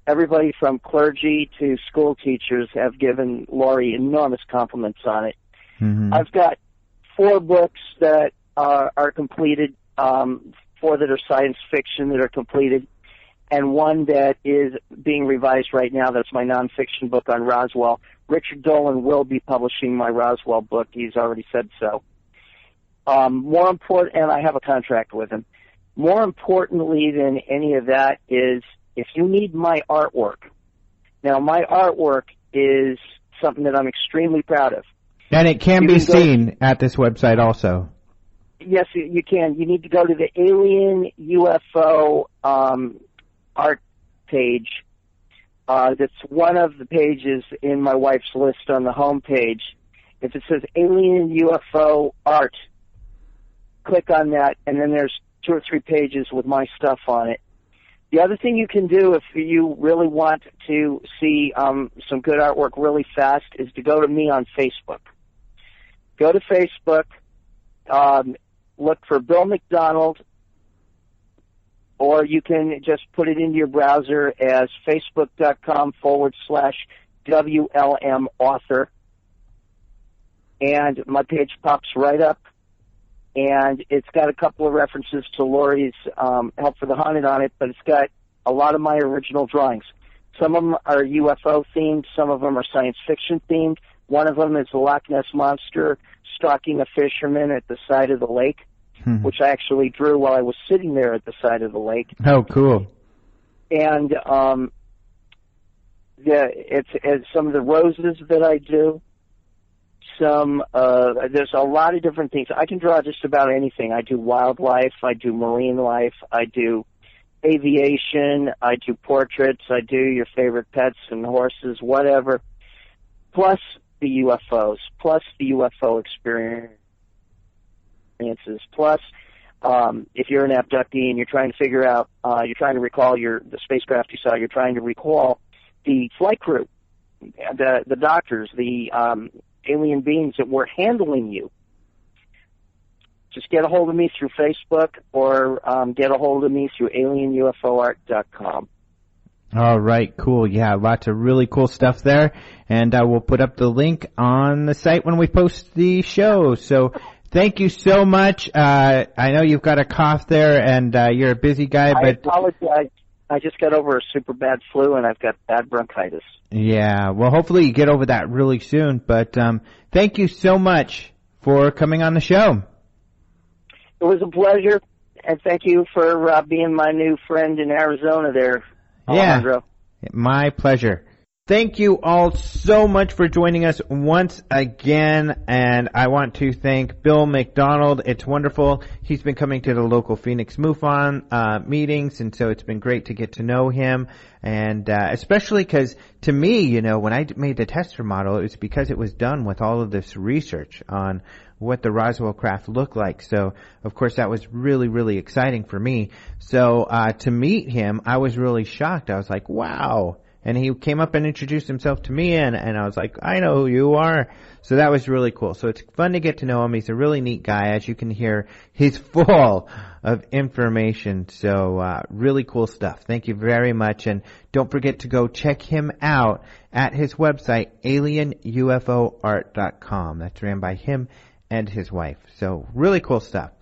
Speaker 3: Everybody from clergy to school teachers have given Laurie enormous compliments on it. Mm-hmm. I've got 4 books that are completed, 4 that are science fiction that are completed, and 1 that is being revised right now. That's my nonfiction book on Roswell. Richard Dolan will be publishing my Roswell book. He's already said so. More important, and I have a contract with him. More importantly than any of that is if you need my artwork. Now, my artwork is something that I'm extremely proud of.
Speaker 1: And it can be seen at this website also.
Speaker 3: Yes, you can. You need to go to the Alien UFO art page. That's one of the pages in my wife's list on the home page. If it says Alien UFO art, click on that, and then there's 2 or 3 pages with my stuff on it. The other thing you can do if you really want to see some good artwork really fast is to go to me on Facebook. Go to Facebook, look for Bill McDonald, or you can just put it into your browser as facebook.com/WLM author, and my page pops right up. And it's got a couple of references to Laurie's Help for the Haunted on it, but it's got a lot of my original drawings. Some of them are UFO themed, some of them are science fiction themed. One of them is the Loch Ness Monster stalking a fisherman at the side of the lake, which I actually drew while I was sitting there at the side of the lake.
Speaker 1: Oh, cool.
Speaker 3: And it's some of the roses that I do. There's a lot of different things. I can draw just about anything. I do wildlife, I do marine life, I do aviation, I do portraits, I do your favorite pets and horses, whatever, plus the UFOs, plus the UFO experiences, plus if you're an abductee and you're trying to figure out, you're trying to recall the spacecraft you saw, you're trying to recall the flight crew, the doctors, the alien beings that were handling you. Just get a hold of me through Facebook or get a hold of me through alienUFOArt.com.
Speaker 1: All right, cool. Yeah, lots of really cool stuff there. And we'll put up the link on the site when we post the show. So thank you so much. I know you've got a cough there and you're a busy guy, but I
Speaker 3: apologize. I just got over a super bad flu and I've got bad bronchitis.
Speaker 1: Yeah, well, hopefully you get over that really soon. But thank you so much for coming on the show.
Speaker 3: It was a pleasure, and thank you for being my new friend in Arizona there, Alejandro.
Speaker 1: Yeah, my pleasure. Thank you all so much for joining us once again, and I want to thank Bill McDonald. It's wonderful. He's been coming to the local Phoenix MUFON meetings, and so it's been great to get to know him, and especially because, to me, when I made the tester model, it was because it was done with all of this research on what the Roswell craft looked like. So, of course, that was really, really exciting for me. So, to meet him, I was really shocked. I was like, wow. And he came up and introduced himself to me, and I was like, I know who you are. So that was really cool. So it's fun to get to know him. He's a really neat guy. As you can hear, he's full of information. So really cool stuff. Thank you very much. And don't forget to go check him out at his website, alienUFOart.com. That's ran by him and his wife. So really cool stuff.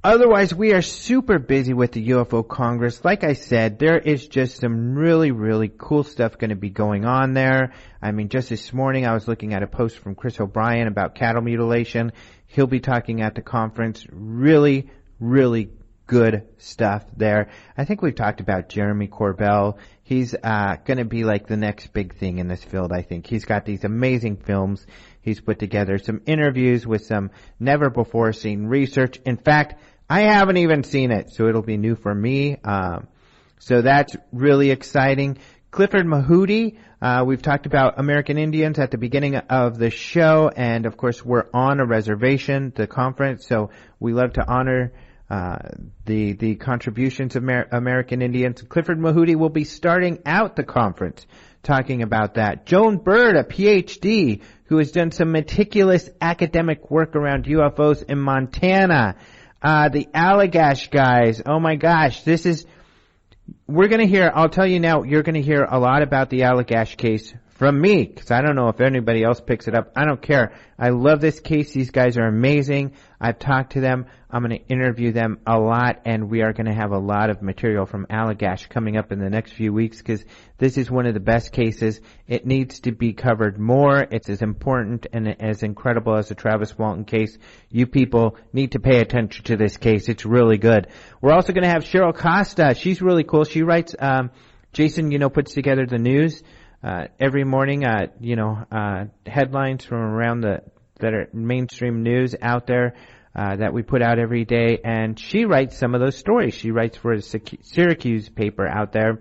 Speaker 1: Otherwise, we are super busy with the UFO Congress. Like I said, there is just some really, really cool stuff going to be going on there. I mean, just this morning I was looking at a post from Chris O'Brien about cattle mutilation. He'll be talking at the conference. Really, really good stuff there. I think we've talked about Jeremy Corbell. He's going to be like the next big thing in this field, I think. He's got these amazing films. He's put together some interviews with some never-before-seen research. In fact, I haven't even seen it, so it'll be new for me. So that's really exciting. Clifford Mahooty, we've talked about American Indians at the beginning of the show, and of course we're on a reservation, the conference, so we love to honor the contributions of American Indians. Clifford Mahooty will be starting out the conference talking about that. Joan Bird, a PhD, who has done some meticulous academic work around UFOs in Montana. The Allagash guys, oh my gosh, we're gonna hear, I'll tell you now, you're gonna hear a lot about the Allagash case from me, because I don't know if anybody else picks it up. I don't care. I love this case. These guys are amazing. I've talked to them. I'm going to interview them a lot, and we are going to have a lot of material from Allagash coming up in the next few weeks, because this is one of the best cases. It needs to be covered more. It's as important and as incredible as the Travis Walton case. You people need to pay attention to this case. It's really good. We're also going to have Cheryl Costa. She's really cool. She writes, Jason, puts together the news every morning, headlines from around that are mainstream news out there that we put out every day, and she writes some of those stories. She writes for a Syracuse paper out there.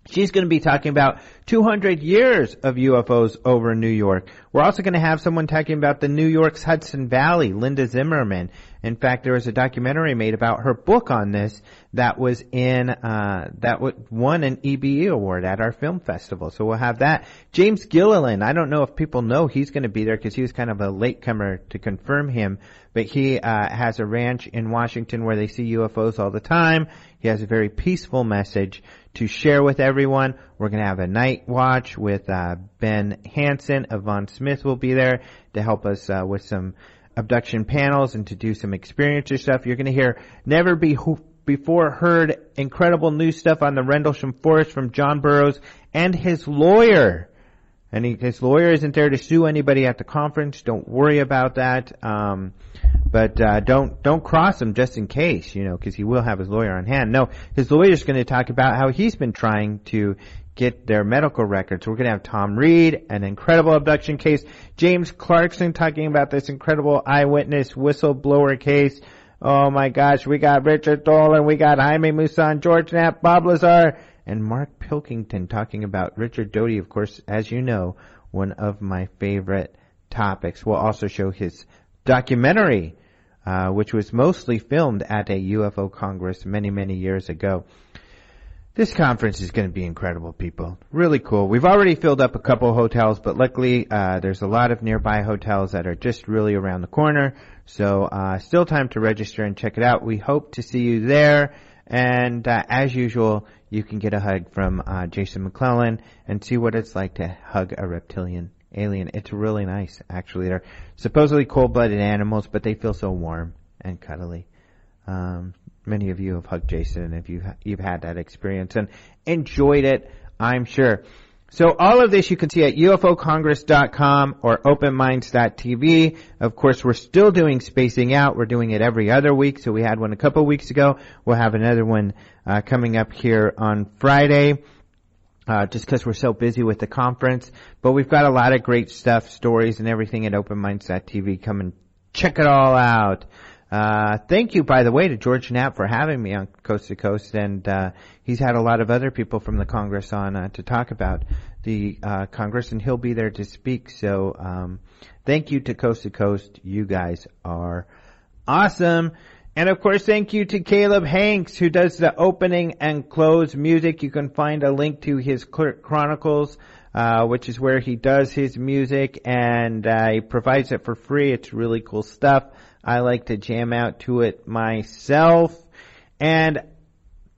Speaker 1: She's going to be talking about 200 years of UFOs over New York. We're also going to have someone talking about the New York's Hudson Valley, Linda Zimmerman. In fact, there was a documentary made about her book on this that was won an EBE award at our film festival. So we'll have that. James Gilliland, I don't know if people know he's going to be there because he was kind of a latecomer to confirm him, but he has a ranch in Washington where they see UFOs all the time. He has a very peaceful message to share with everyone. We're going to have a night watch with Ben Hansen. Yvonne Smith will be there to help us with some abduction panels and to do some experiencer stuff. You're going to hear never before heard incredible new stuff on the Rendlesham Forest from John Burroughs and his lawyer. And his lawyer isn't there to sue anybody at the conference. Don't worry about that. But don't cross him just in case, because he will have his lawyer on hand. No, his lawyer's going to talk about how he's been trying to get their medical records. We're going to have Tom Reed, an incredible abduction case. James Clarkson talking about this incredible eyewitness whistleblower case. Oh my gosh, we got Richard Dolan, we got Jaime Maussan, George Knapp, Bob Lazar, and Mark Pilkington talking about Richard Doty, of course, as you know, one of my favorite topics. We'll also show his documentary, which was mostly filmed at a UFO Congress many, many years ago. This conference is going to be incredible, people. Really cool. We've already filled up a couple hotels, but luckily there's a lot of nearby hotels that are just really around the corner. So still time to register and check it out. We hope to see you there. And as usual, you can get a hug from Jason McClellan and see what it's like to hug a reptilian alien. It's really nice, actually. They're supposedly cold-blooded animals, but they feel so warm and cuddly. Many of you have hugged Jason, and if you've had that experience and enjoyed it, I'm sure. So all of this you can see at ufocongress.com or openminds.tv. Of course, we're still doing Spacing Out. We're doing it every other week. So we had one a couple of weeks ago. We'll have another one coming up here on Friday. Just because we're so busy with the conference. But we've got a lot of great stuff, stories and everything at openminds.tv. Come and check it all out. Thank you, by the way, to George Knapp for having me on Coast to Coast, and he's had a lot of other people from the Congress on to talk about the Congress, and he'll be there to speak. So thank you to Coast. You guys are awesome. And of course, thank you to Caleb Hanks, who does the opening and close music. You can find a link to his Chronicles, which is where he does his music, and he provides it for free. It's really cool stuff. I like to jam out to it myself. And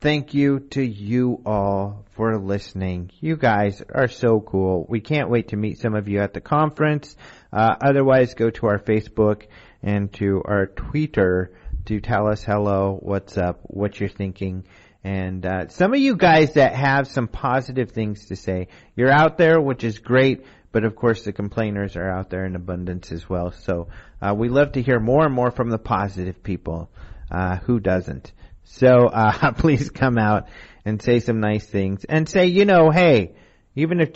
Speaker 1: thank you to you all for listening. You guys are so cool. We can't wait to meet some of you at the conference. Otherwise, go to our Facebook and to our Twitter to tell us hello, what's up, what you're thinking. And some of you guys that have some positive things to say, you're out there, which is great. But of course, the complainers are out there in abundance as well. So we love to hear more and more from the positive people. Who doesn't? So please come out and say some nice things and say, hey, even if